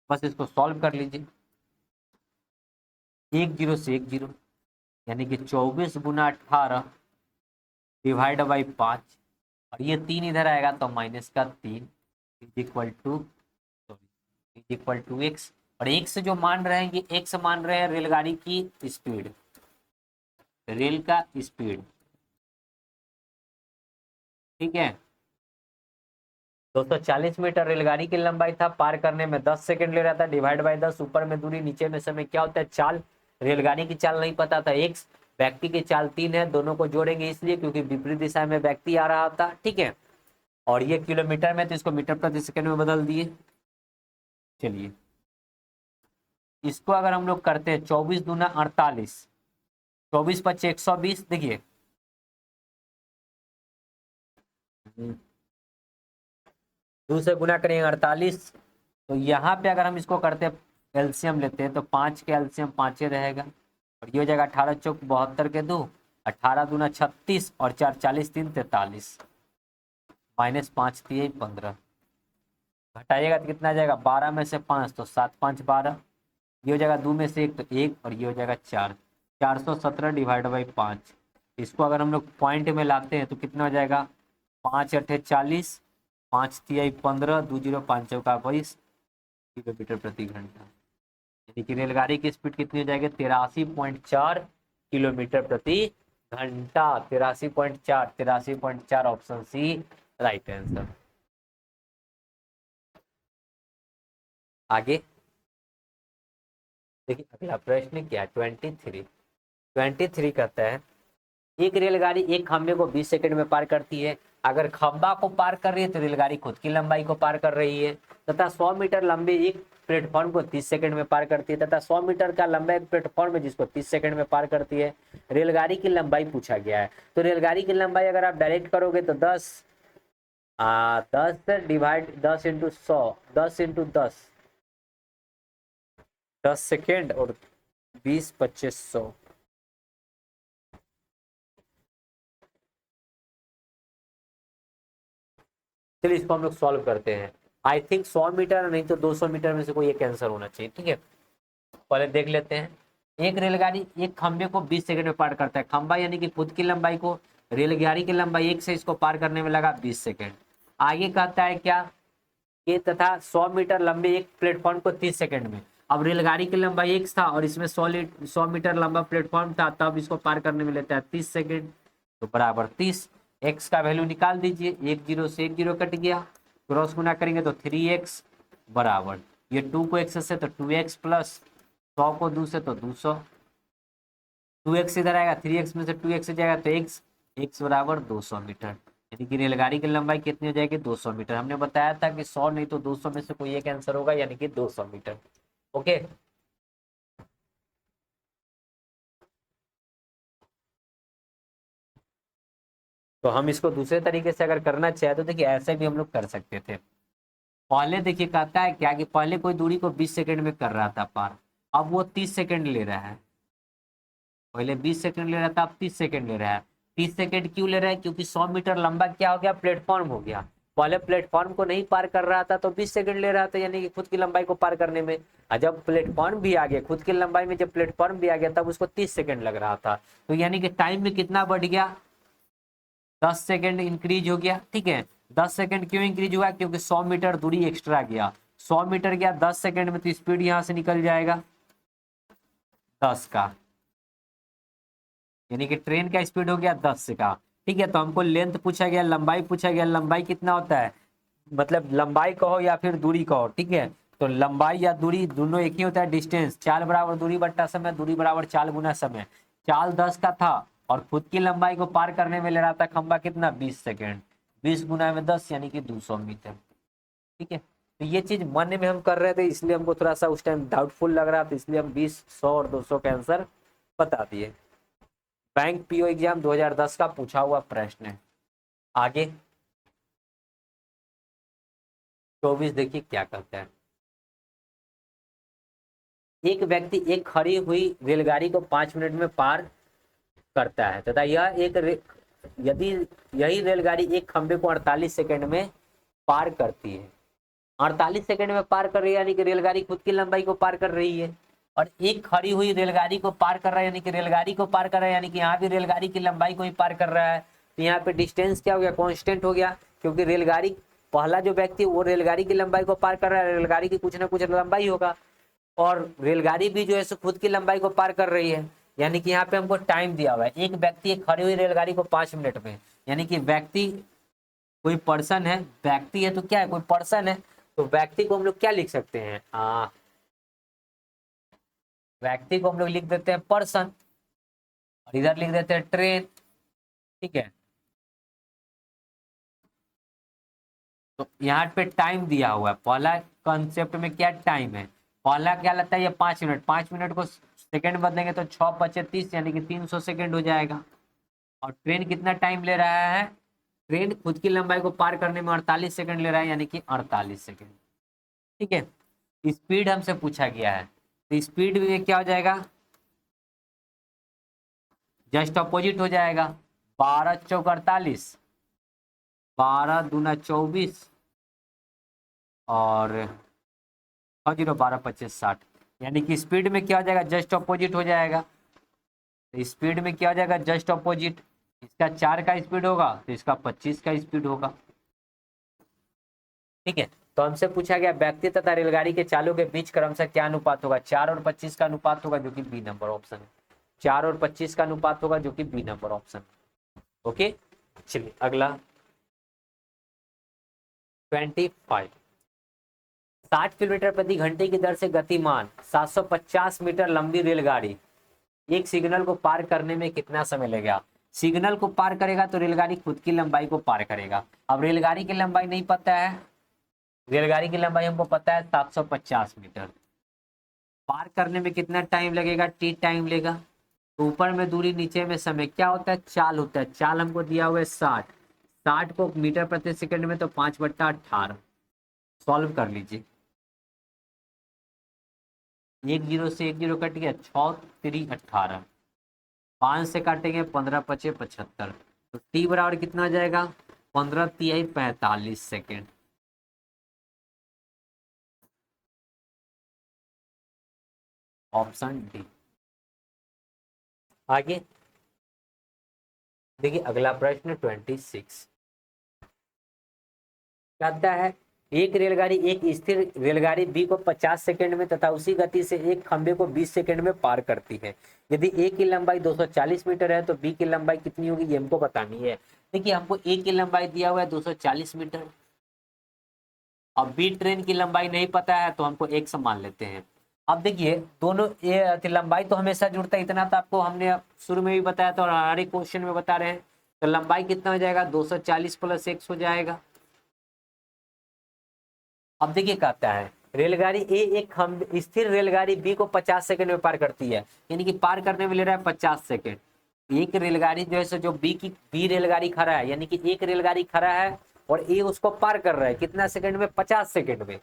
बस इसको सॉल्व कर लीजिए। 10 से 10 यानी कि 24 गुना 18 डिवाइड बाई 5, और ये 3 इधर आएगा तो माइनस का 3 इज इक्वल टू एक्स। और एक्स जो मान रहे हैं, ये एक्स मान रहे हैं रेलगाड़ी की स्पीड, रेल का स्पीड। ठीक है, 240 मीटर रेलगाड़ी की लंबाई था, पार करने में 10 सेकंड ले रहा था, डिवाइड बाय 10, ऊपर में दूरी नीचे में समय, क्या होता है चाल। रेलगाड़ी की चाल नहीं पता था x, व्यक्ति की चाल 3 है, दोनों को जोड़ेंगे इसलिए क्योंकि विपरीत दिशा में व्यक्ति आ रहा था। ठीक है, और ये किलोमीटर में तो इसको मीटर प्रति सेकंड में बदल दिए। चलिए इसको अगर हम लोग करते हैं 24 दूना 48, 24 × 5 = 120। देखिए 2 से गुना करेंगे 48, तो यहाँ पे अगर हम इसको करते हैं एलसीएम लेते हैं तो 5 के एलसीएम 5 रहेगा, और ये हो जाएगा 18 चौक 72 के 2, 18 दूना 36 और 4 40 3 43, -5 3 15, घटाइएगा तो कितना आ जाएगा 12 में से 5 तो 7 5 12, ये हो जाएगा 2 में से 1 तो 1, और ये हो जाएगा 4, 417 डिवाइड बाई 5। इसको अगर हम लोग पॉइंट में लाते हैं तो कितना हो जाएगा 5 8 40, 5 3 15, 2 0 5 चौका 22 किलोमीटर प्रति घंटा। यानी कि रेलगाड़ी की स्पीड कितनी हो जाएगी 83.4 किलोमीटर प्रति घंटा। 83.4, ऑप्शन सी राइट आंसर। आगे देखिए अगला प्रश्न क्या है 23 कहता है एक रेलगाड़ी एक खंबे को 20 सेकंड में पार करती है। अगर खंबा को पार कर रही है तो रेलगाड़ी खुद की लंबाई को पार कर रही है, तथा 100 मीटर लंबे एक प्लेटफॉर्म को 30 सेकंड में पार करती है, तथा 100 मीटर का लंबा एक प्लेटफॉर्म है जिसको 30 सेकंड में पार करती है। रेलगाड़ी की लंबाई पूछा गया है। तो रेलगाड़ी की लंबाई अगर आप डायरेक्ट करोगे तो 10 डिवाइड 10 इंटू 100, 10 इंटू 10 सेकेंड, और 20 25 100। चलिए इसको हम लोग सॉल्व करते हैं। आई थिंक 100 मीटर नहीं तो 200 मीटर में से कोई एक आंसर होना चाहिए। ठीक है, पहले देख लेते हैं। एक रेलगाड़ी एक खंबे को 20 सेकंड में पार करता है। खंबा यानी कि खुद की लंबाई को, रेलगाड़ी की लंबाई 1 से इसको पार करने में लगा 20 सेकंड। आगे कहता है क्या कि तथा 100 मीटर लंबे एक प्लेटफॉर्म को 30 सेकंड में। अब रेलगाड़ी की लंबाई 1 था और इसमें 100 मीटर लंबा प्लेटफॉर्म था, तब इसको पार करने में लेता है 30 सेकंड, तो बराबर 30। एक्स का वैल्यू निकाल दीजिए, 10 से 10 कट गया, क्रॉस गुना करेंगे तो 3x बराबर, ये 2 को x से तो 2x प्लस 100 को 2 से तो 200, 2x इधर आएगा, 3x में से 2x जाएगा तो x बराबर 200 मीटर। यानी कि रेलगाड़ी की लंबाई कितनी हो जाएगी 200 मीटर। हमने बताया था कि 100 नहीं तो 200 में से कोई एक आंसर होगा, यानी कि 200 मीटर। ओके, तो हम इसको दूसरे तरीके से अगर करना चाहे तो देखिए ऐसे भी हम लोग कर सकते थे। पहले देखिए कहता है क्या कि पहले कोई दूरी को 20 सेकंड में कर रहा था पार, अब वो 30 सेकंड ले रहा है। पहले 20 सेकंड ले रहा था, अब 30 सेकंड ले रहा है। 30 सेकंड क्यों ले रहा है, क्योंकि 100 मीटर लंबा क्या हो गया प्लेटफॉर्म हो गया। पहले प्लेटफॉर्म को नहीं पार कर रहा था तो 20 सेकंड ले रहा था, यानी कि खुद की लंबाई को पार करने में। और जब प्लेटफॉर्म भी आ गया, खुद की लंबाई में जब प्लेटफॉर्म भी आ गया तब उसको 30 सेकंड लग रहा था। तो यानी कि टाइम में कितना बढ़ गया, 10 सेकंड इंक्रीज हो गया। ठीक है, 10 सेकंड क्यों इंक्रीज हुआ, क्योंकि 100 मीटर दूरी एक्स्ट्रा गया। 100 मीटर गया 10 सेकंड में, तो स्पीड यहां से निकल जाएगा 10 का, यानी कि ट्रेन का स्पीड हो गया 10 का। ठीक है, तो हमको लेंथ पूछा गया, लंबाई पूछा गया। लंबाई कितना होता है, मतलब लंबाई कहो या फिर दूरी कहो। ठीक है, तो लंबाई या दूरी दोनों एक ही होता है, डिस्टेंस। चाल बराबर दूरी बट्टा समय, दूरी बराबर चाल गुना समय। चाल 10 का था और खुद की लंबाई को पार करने में ले रहा था खंबा कितना, 20 सेकेंड। 20 गुना में 10 यानी कि 200 मीटर। ठीक है, तो ये चीज मन में हम कर रहे थे, इसलिए हमको थोड़ा सा उस टाइम डाउटफुल लग रहा था, इसलिए हम 20, 100 और 200 का आंसर बता दिए। बैंक पीओ एग्जाम 2010 का पूछा हुआ प्रश्न है। आगे 24 देखिए क्या कहता है। एक व्यक्ति एक खड़ी हुई रेलगाड़ी को 5 मिनट में पार करता है तथा यदि यही रेलगाड़ी एक खंबे को 48 सेकंड में पार करती है। 48 सेकंड में पार कर रही है, यानी कि रेलगाड़ी खुद की लंबाई को पार कर रही है। और एक खड़ी हुई रेलगाड़ी को पार कर रहा है, यानी कि रेलगाड़ी को पार कर रहा है, यानी कि यहाँ भी रेलगाड़ी की लंबाई को ही पार कर रहा है। तो यहाँ पे डिस्टेंस क्या हो गया, कांस्टेंट हो गया, क्योंकि रेलगाड़ी, पहला जो व्यक्ति वो रेलगाड़ी की लंबाई को पार कर रहा है, रेलगाड़ी की कुछ ना कुछ लंबाई होगा। और रेलगाड़ी भी जो है सो खुद की लंबाई को पार कर रही है, यानी कि यहाँ पे हमको टाइम दिया हुआ है। एक व्यक्ति एक खड़ी हुई रेलगाड़ी को 5 मिनट में, यानी कि व्यक्ति कोई पर्सन है, व्यक्ति है तो क्या है, कोई पर्सन है, तो व्यक्ति को हम लोग क्या लिख सकते हैं, व्यक्ति को हम लोग लिख देते हैं पर्सन, और इधर लिख देते हैं ट्रेन। ठीक है, तो यहाँ पे टाइम दिया हुआ है। पहला कॉन्सेप्ट में क्या टाइम है, पहला क्या लगता है, ये 5 मिनट। 5 मिनट को सेकंड बदलेंगे तो 6 पचे 30, यानी कि 300 सेकंड हो जाएगा। और ट्रेन कितना टाइम ले रहा है, ट्रेन खुद की लंबाई को पार करने में 48 सेकंड ले रहा है, यानी कि 48 सेकंड। ठीक है, स्पीड हमसे पूछा गया है, तो स्पीड में क्या हो जाएगा, जस्ट अपोजिट हो जाएगा। 12 चौक 48, 12 दूना 24, और 0 12 25 60, यानी कि स्पीड में क्या हो जाएगा, जस्ट अपोजिट हो जाएगा। तो स्पीड में क्या हो जाएगा, जस्ट अपोजिट। इसका 4 का स्पीड होगा तो इसका 25 का स्पीड होगा। ठीक है, तो हमसे पूछा गया व्यक्ति तथा रेलगाड़ी के चालू के बीच क्रमशः क्या अनुपात होगा, 4 और 25 का अनुपात होगा, जो कि बी नंबर ऑप्शन है। 4 और 25 का अनुपात होगा, जो कि बी नंबर ऑप्शन। ओके, चलिए अगला 25। 60 किलोमीटर प्रति घंटे की दर से गतिमान 750 मीटर लंबी रेलगाड़ी एक सिग्नल को पार करने में कितना समय लगेगा। सिग्नल को पार करेगा तो रेलगाड़ी खुद की लंबाई को पार करेगा। अब रेलगाड़ी की लंबाई नहीं पता है, रेलगाड़ी की लंबाई हमको पता है 750 मीटर। पार करने में कितना टाइम लगेगा, टी टाइम लेगा। तो ऊपर में दूरी, नीचे में समय, क्या होता है, चाल होता है। चाल हमको दिया हुआ है 60, 60 को मीटर प्रति सेकंड में तो 5/18। सॉल्व कर लीजिए, 1 0 से 1 0 कट गया, 6 3 18, 5 से काटेंगे 15 5 75, तो टी बराबर कितना आ जाएगा, 15 तिहाई 45 सेकेंड। Option D. आगे देखिए अगला प्रश्न 26 कहता है, एक रेलगाड़ी एक स्थिर रेलगाड़ी बी को 50 सेकंड में तथा उसी गति से एक खंबे को 20 सेकंड में पार करती है। यदि ए की लंबाई 240 मीटर है तो बी की लंबाई कितनी होगी, ये हमको बतानी है। देखिए हमको ए की लंबाई दिया हुआ है 240 मीटर, अब बी ट्रेन की लंबाई नहीं पता है तो हमको एक मान लेते हैं। अब देखिए दोनों ये लंबाई तो हमेशा जुड़ता है, इतना तो आपको हमने शुरू में भी बताया था और हर एक क्वेश्चन में बता रहे हैं। तो लंबाई कितना हो जाएगा, 240 + x हो जाएगा। अब देखिए कहता है रेलगाड़ी ए एक स्थिर रेलगाड़ी बी को 50 सेकंड में पार करती है, यानी कि पार करने में ले रहा है 50 सेकंड। एक रेलगाड़ी जो है जो बी रेलगाड़ी खड़ा है, यानी कि एक रेलगाड़ी खड़ा है और ए उसको पार कर रहा है कितना सेकंड में, 50 सेकंड में।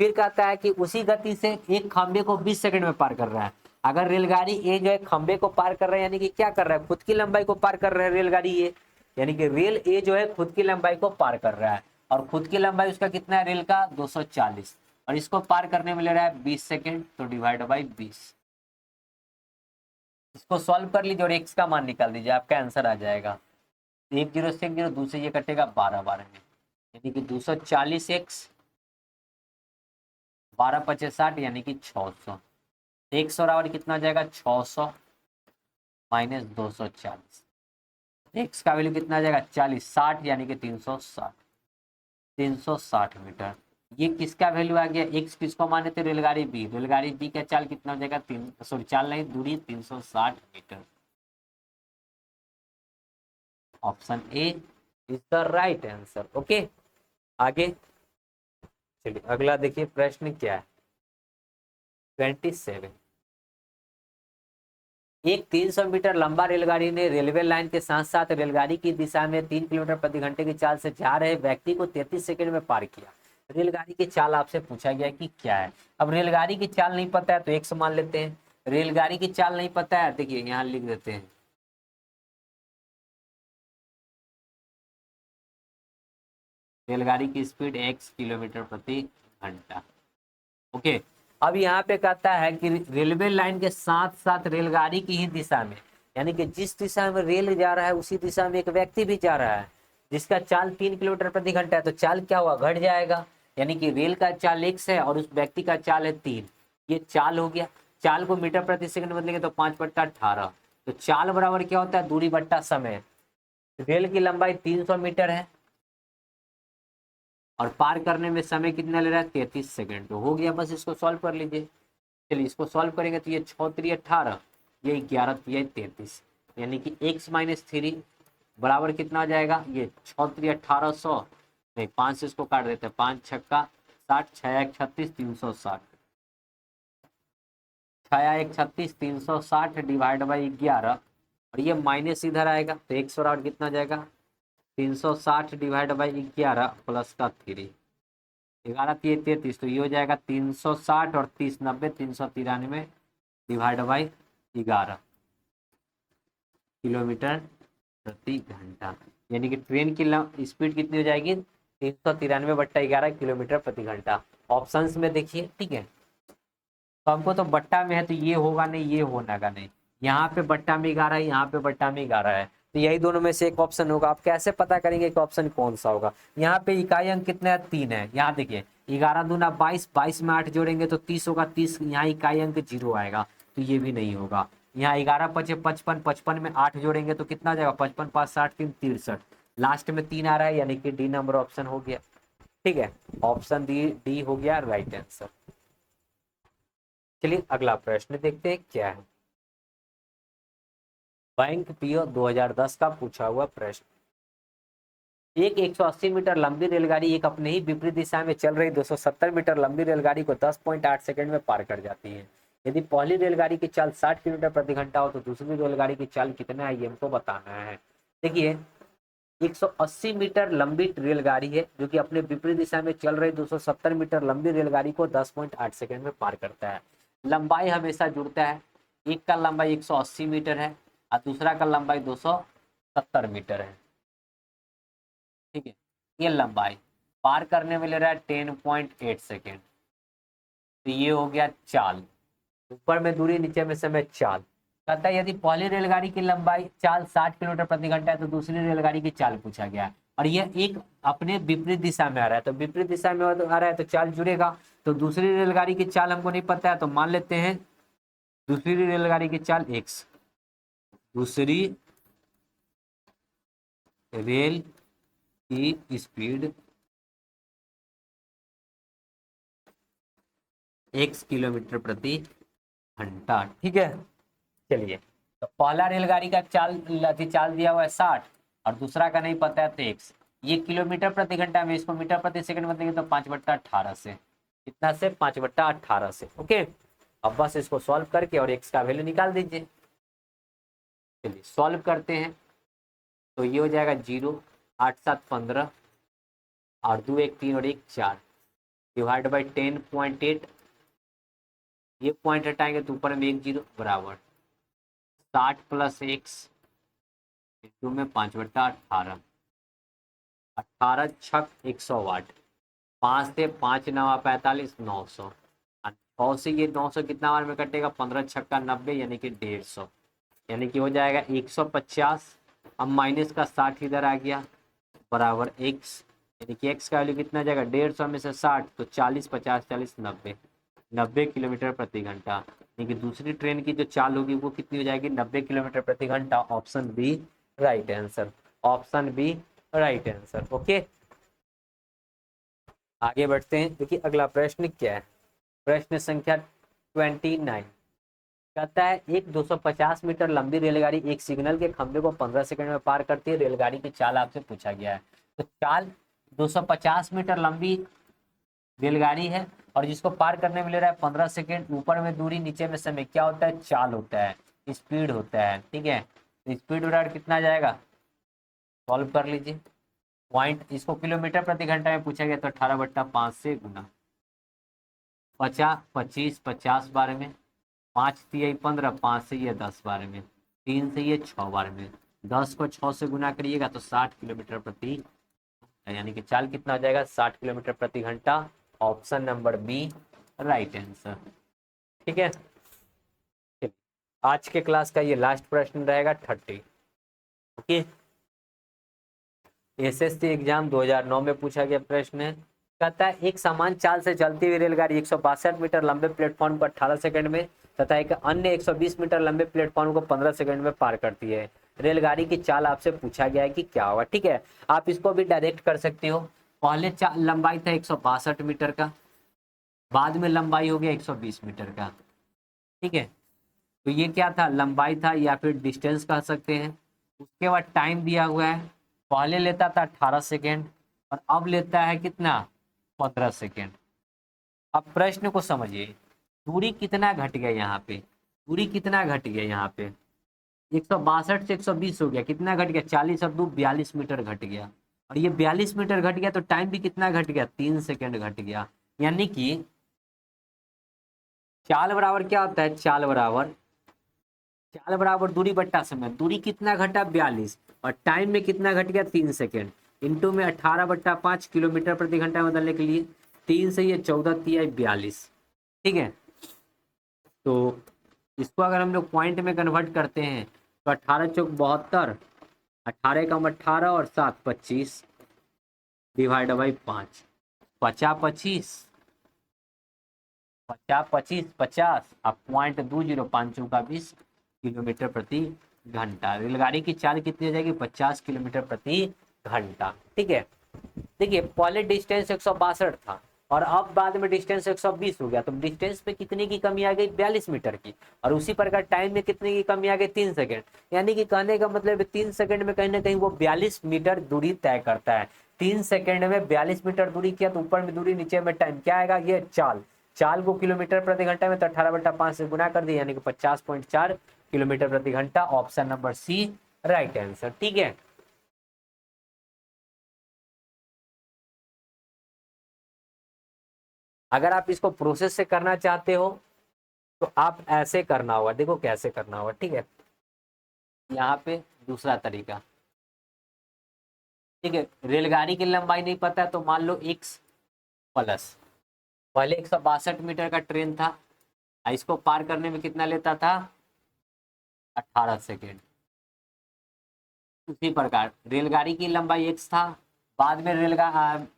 फिर कहता है कि उसी गति से एक खंबे को 20 सेकंड में पार कर रहा है। अगर रेलगाड़ी ए जो है खंबे को पार कर रहा है, यानी कि क्या कर रहा है, खुद की लंबाई को पार कर रहा है रेलगाड़ी ए, यानी कि रेल ए जो है खुद की लंबाई को पार कर रहा है। और खुद की लंबाई उसका कितना है रेल का 240, और इसको पार करने में ले रहा है 20 सेकेंड, तो डिवाइड बाई 20। इसको सॉल्व कर लीजिए और एक्स का मान निकाल दीजिए, आपका आंसर आ जाएगा। एक जीरो से एक जीरो दूसरे ये कटेगा 12 12 में, यानी कि 240 एक्स 12 पचे 60 यानी कि 600। 100 बराबर कितना आ जाएगा 600 माइनस 240। एक्स का वैल्यू कितना आ जाएगा 40, 60 यानी कि 360, 360 मीटर। ये किसका वैल्यू आ गया, एक्स किसको माने थे, रेलगाड़ी बी। रेलगाड़ी बी का चाल कितना हो जाएगा, तीन सॉरी चाल नहीं दूरी 360 metre. Option A is the right answer. Okay, आगे चलिए अगला देखिए प्रश्न क्या है। 27, एक 300 मीटर लंबा रेलगाड़ी ने रेलवे लाइन के साथ साथ रेलगाड़ी की दिशा में 3 किलोमीटर प्रति घंटे की चाल से जा रहे व्यक्ति को 33 सेकंड में पार किया। रेलगाड़ी की चाल आपसे पूछा गया कि क्या है। अब रेलगाड़ी की चाल नहीं पता है तो एक मान लेते हैं। रेलगाड़ी की चाल नहीं पता है, देखिए यहाँ लिख देते हैं, रेलगाड़ी की स्पीड x किलोमीटर प्रति घंटा। ओके, अब यहाँ पे कहता है कि रेलवे लाइन के साथ साथ रेलगाड़ी की ही दिशा में, यानी कि जिस दिशा में रेल जा रहा है उसी दिशा में एक व्यक्ति भी जा रहा है जिसका चाल 3 किलोमीटर प्रति घंटा है, तो चाल क्या हुआ, घट जाएगा। यानी कि रेल का चाल x है और उस व्यक्ति का चाल है 3, ये चाल हो गया। चाल को मीटर प्रति सेकंड बदलेंगे तो 5/18, तो चाल बराबर क्या होता है, दूरी बट्टा समय। रेल की लंबाई 300 मीटर है और पार करने में समय कितना ले रहा है 33 सेकंड, तो हो गया, बस इसको सॉल्व कर लीजिए। चलिए इसको सॉल्व करेंगे तो ये 6×3 = 18, ये 11 ये 33, यानी कि x माइनस 3 बराबर कितना आ जाएगा, ये 6×3 = 1800, नहीं 5 से इसको काट देते हैं, 5 छक्का 60, 6 36 360, 6 36 360 डिवाइड बाई 11, और ये माइनस इधर आएगा तो x बराबर कितना आ जाएगा 360 डिवाइड बाई 11 प्लस का 3, 11 3 33, तो ये हो जाएगा 360 और 30 90 393 डिवाइड बाई 11 किलोमीटर प्रति घंटा। यानी कि ट्रेन की स्पीड कितनी हो जाएगी 393/11 किलोमीटर प्रति घंटा। ऑप्शंस में देखिए, ठीक है, तो हमको तो बट्टा में है तो ये होगा नहीं, ये होना का नहीं, यहाँ पे बट्टा में 11 है, यहाँ पे बट्टा में 11 है, तो यही दोनों में से एक ऑप्शन होगा। आप कैसे पता करेंगे कि ऑप्शन कौन सा होगा। यहाँ पे इकाई अंक कितना है 3 है, यहाँ देखिए 11 दूना 22, 22 में 8 जोड़ेंगे तो 30 होगा, 30 यहाँ इकाई अंक 0 आएगा, तो ये भी नहीं होगा। यहाँ 11 पचे 55, 55 में 8 जोड़ेंगे तो कितना आ जाएगा 55 5 60 3 63, लास्ट में 3 आ रहा है, यानी कि डी नंबर ऑप्शन हो गया। ठीक है, ऑप्शन डी हो गया राइट आंसर। चलिए अगला प्रश्न देखते हैं क्या है। बैंक पीओ 2010 का पूछा हुआ प्रश्न। एक 180 मीटर लंबी रेलगाड़ी एक अपने ही विपरीत दिशा में चल रही 270 मीटर लंबी रेलगाड़ी को 10.8 सेकंड में पार कर जाती है। यदि पहली रेलगाड़ी की चाल 60 किलोमीटर प्रति घंटा हो तो दूसरी रेलगाड़ी की चाल कितना है, ये हमको बताना है। देखिए 180 मीटर लंबी रेलगाड़ी है जो कि अपने विपरीत दिशा में चल रही 270 मीटर लंबी रेलगाड़ी को 10.8 सेकंड में पार करता है। लंबाई हमेशा जुड़ता है, एक का लंबाई 180 मीटर है और दूसरा का लंबाई 270 मीटर है। ठीक है, ये लंबाई पार करने में ले रहा है 10.8 सेकेंड, तो ये हो गया चाल, ऊपर में दूरी नीचे में समय चाल। कहता है यदि पहली रेलगाड़ी की लंबाई चाल 60 किलोमीटर प्रति घंटा है तो दूसरी रेलगाड़ी की चाल पूछा गया है, और यह एक अपने विपरीत दिशा में आ रहा है, तो विपरीत दिशा में आ रहा है तो चाल जुड़ेगा। तो दूसरी रेलगाड़ी की चाल हमको नहीं पता है तो मान लेते हैं दूसरी रेलगाड़ी की चाल x, दूसरी रेल की स्पीड x किलोमीटर प्रति घंटा। ठीक है, चलिए तो पहला रेलगाड़ी का चाल दिया हुआ है 60 और दूसरा का नहीं पता है तो x, ये किलोमीटर प्रति घंटा में, इसको मीटर प्रति सेकंड में देंगे तो 5/18 से, कितना से 5/18 से। ओके, अब बस इसको सॉल्व करके और x का वैल्यू निकाल दीजिए। चलिए सॉल्व करते हैं, तो ये हो जाएगा 0 8 7 15 और 2 1 3 और 1 4 डिवाइड बाई 10.8, ये पॉइंट हटाएंगे तो ऊपर में 1 0 बराबर 60 + x इंटू में 5/18, 18 छक 100 वाट, 5 से 5 नवा 45, 900। 6 से ये 900 कितना बार में कटेगा, 15 छक्का 90, यानी कि 150, यानी कि हो जाएगा 150। अब माइनस का 60 इधर आ गया, बराबर एक्स, यानी कि एक्स का वैल्यू कितना आ जाएगा, 150 में से 60 तो 40, 50, 40, 90, 90 किलोमीटर प्रति घंटा। यानी कि दूसरी ट्रेन की जो चाल होगी वो कितनी हो जाएगी, 90 किलोमीटर प्रति घंटा। Option B right answer, option B right answer. Okay, आगे बढ़ते हैं। देखिए अगला प्रश्न क्या है, प्रश्न संख्या 29 कहता है एक 250 मीटर लंबी रेलगाड़ी एक सिग्नल के खंभे को 15 सेकंड में पार करती है। रेलगाड़ी की चाल आपसे पूछा गया है। तो चाल 250 मीटर लंबी रेलगाड़ी है और जिसको पार करने में ले रहा है 15 सेकंड। ऊपर में दूरी, नीचे में समय, क्या होता है, चाल होता है, स्पीड होता है। ठीक है, स्पीड बराबर कितना जाएगा, सॉल्व कर लीजिए। पॉइंट, इसको किलोमीटर प्रति घंटा में पूछा गया तो 18/5 से गुना, 50, 25, 50 बार में, 5 तिया 15, 5 से ये 10 बार में, 3 से ये 6 बार में, 10 को 6 से गुना करिएगा तो 60 किलोमीटर प्रति, यानी कि चाल कितना हो जाएगा, 60 किलोमीटर प्रति घंटा। Option number B right answer. ठीक है, चलिए, आज के क्लास का ये लास्ट प्रश्न रहेगा 30। ओके, एसएससी एग्जाम 2009 में पूछा गया प्रश्न है। कहता है एक समान चाल से चलती हुई रेलगाड़ी 162 मीटर लंबे प्लेटफॉर्म को 18 सेकंड में तथा एक अन्य 120 मीटर लंबे प्लेटफॉर्म को 15 सेकंड में पार करती है। रेलगाड़ी की चाल आपसे पूछा गया है कि क्या होगा। ठीक है, आप इसको भी डायरेक्ट कर सकते हो। पहले लंबाई था 162 मीटर का, बाद में लंबाई हो गया 120 मीटर का। ठीक है, तो ये क्या था, लंबाई था या फिर डिस्टेंस कह सकते हैं। उसके बाद टाइम दिया हुआ है, पहले लेता था 18 सेकेंड और अब लेता है कितना, 15 सेकेंड। अब प्रश्न को समझिए, दूरी कितना घट गया यहाँ पे, दूरी कितना घट गया यहाँ पे, 162 से 120 हो गया, कितना घट गया, 40 और 2 42 मीटर घट गया। और ये 42 मीटर घट गया तो टाइम भी कितना घट गया, 3 सेकेंड घट गया। यानी कि चाल बराबर क्या होता है, चाल बराबर दूरी बट्टा समय। दूरी कितना घटा, 42, और टाइम में कितना घट गया, 3 सेकेंड, इंटू में 18/5 किलोमीटर प्रति घंटा बदलने के लिए 3 से ये 14 तिया 42। ठीक है, तो इसको अगर हम लोग पॉइंट में कन्वर्ट करते हैं तो 18 चौक 72, 18 कम 18 और 7 25, डिवाइड बाई 5, 50 25, 50 25 50, अब 0.20, 5 20 किलोमीटर प्रति घंटा। रेलगाड़ी की चाल कितनी हो जाएगी, 50 किलोमीटर प्रति घंटा। ठीक है, देखिए पहले डिस्टेंस 162 था और अब बाद में डिस्टेंस 120 हो गया, तो डिस्टेंस पे कितने की कमी आ गई, 42 मीटर की। और उसी प्रकार टाइम में कितने की कमी आ गई, 3 सेकंड। यानी कि कहने का मतलब 3 सेकंड में कहीं ना कहीं वो 42 मीटर दूरी तय करता है। 3 सेकंड में 42 मीटर दूरी किया तो ऊपर में दूरी, नीचे में टाइम, क्या आएगा, ये चाल। चाल को किलोमीटर प्रति घंटा में तो 18/5 से गुना कर दिया, यानी कि 50.4 किलोमीटर प्रति घंटा। Option number C right answer. ठीक है, अगर आप इसको प्रोसेस से करना चाहते हो तो आप ऐसे करना होगा, देखो कैसे करना होगा। ठीक है, यहाँ पे दूसरा तरीका। ठीक है, रेलगाड़ी की लंबाई नहीं पता है तो मान लो x प्लस, पहले 162 मीटर का ट्रेन था, इसको पार करने में कितना लेता था, 18 सेकेंड। उसी प्रकार रेलगाड़ी की लंबाई x था, बाद में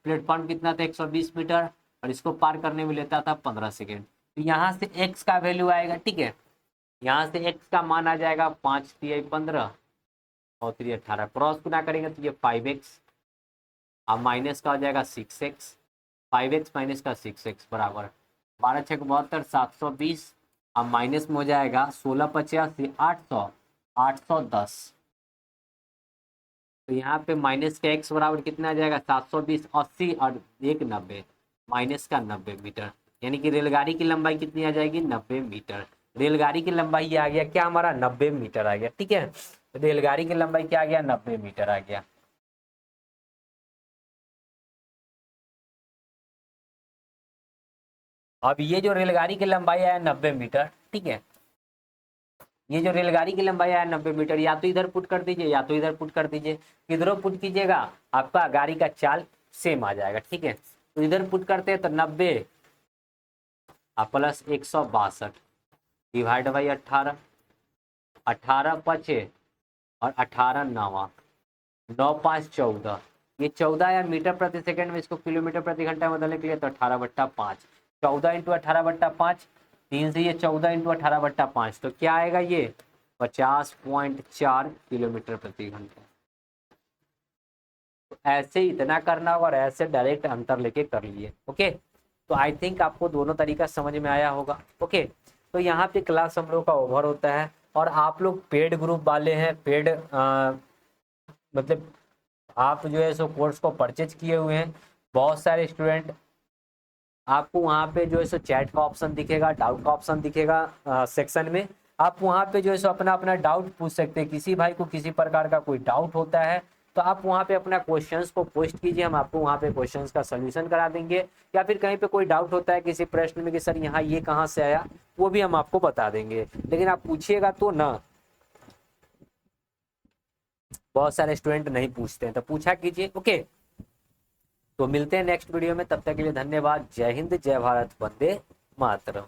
प्लेटफॉर्म कितना था, 120 मीटर, और इसको पार करने में लेता था 15 सेकेंड। तो यहाँ से x का वैल्यू आएगा। ठीक है, यहाँ से x का मान आ जाएगा 5 तिया 15 और 3 18, क्रॉस गुना करेंगे तो ये 5x, अब माइनस का हो जाएगा 6x, 5x माइनस का 6x बराबर 12 छः 72, 720, अब माइनस में हो जाएगा 16 85 800, 810। तो यहाँ पे माइनस का x बराबर कितना आ जाएगा, 720, 80 और 1 90, माइनस का 90 मीटर। यानी कि रेलगाड़ी की लंबाई कितनी आ जाएगी, 90 मीटर। रेलगाड़ी की लंबाई ये आ गया क्या, हमारा 90 मीटर आ गया। ठीक है, रेलगाड़ी की लंबाई क्या आ गया, 90 मीटर आ गया। अब ये जो रेलगाड़ी की लंबाई है 90 मीटर। ठीक है, ये जो रेलगाड़ी की लंबाई है 90 मीटर, या तो इधर पुट कर दीजिए या तो इधर पुट कर दीजिए। किधरों पुट कीजिएगा आपका गाड़ी का चाल सेम आ जाएगा, ठीक है। तो इधर पुट करते हैं तो 90 प्लस 162 डिवाइड बाई 18, 18 पचे और 18 नवा, 9 5 14। ये 14 या मीटर प्रति सेकंड में इसको किलोमीटर प्रति घंटा में बदलने के लिए तो 18/5, 14 इंटू 18/5, 3 से ये 14 इंटू 18/5, तो क्या आएगा ये 50.4 किलोमीटर प्रति घंटा। तो ऐसे इतना करना होगा और ऐसे डायरेक्ट अंतर लेके कर लिए। ओके, तो आई थिंक आपको दोनों तरीका समझ में आया होगा। ओके, तो यहाँ पे क्लास हम लोग का ओवर होता है और आप लोग पेड ग्रुप वाले हैं, पेड मतलब आप जो है सो कोर्स को परचेज किए हुए हैं। बहुत सारे स्टूडेंट, आपको वहाँ पे जो है सो चैट का ऑप्शन दिखेगा, डाउट का ऑप्शन दिखेगा सेक्शन में। आप वहाँ पे जो है सो अपना अपना डाउट पूछ सकते हैं। किसी भाई को किसी प्रकार का कोई डाउट होता है तो आप वहाँ पे अपना क्वेश्चंस को पोस्ट कीजिए, हम आपको वहाँ पे क्वेश्चंस का सोल्यूशन करा देंगे। या फिर कहीं पे कोई डाउट होता है किसी प्रश्न में कि सर यहाँ ये कहाँ से आया, वो भी हम आपको बता देंगे, लेकिन आप पूछिएगा तो ना। बहुत सारे स्टूडेंट नहीं पूछते हैं, तो पूछा कीजिए। ओके, तो मिलते हैं नेक्स्ट वीडियो में, तब तक के लिए धन्यवाद। जय हिंद, जय भारत, वंदे मातरम।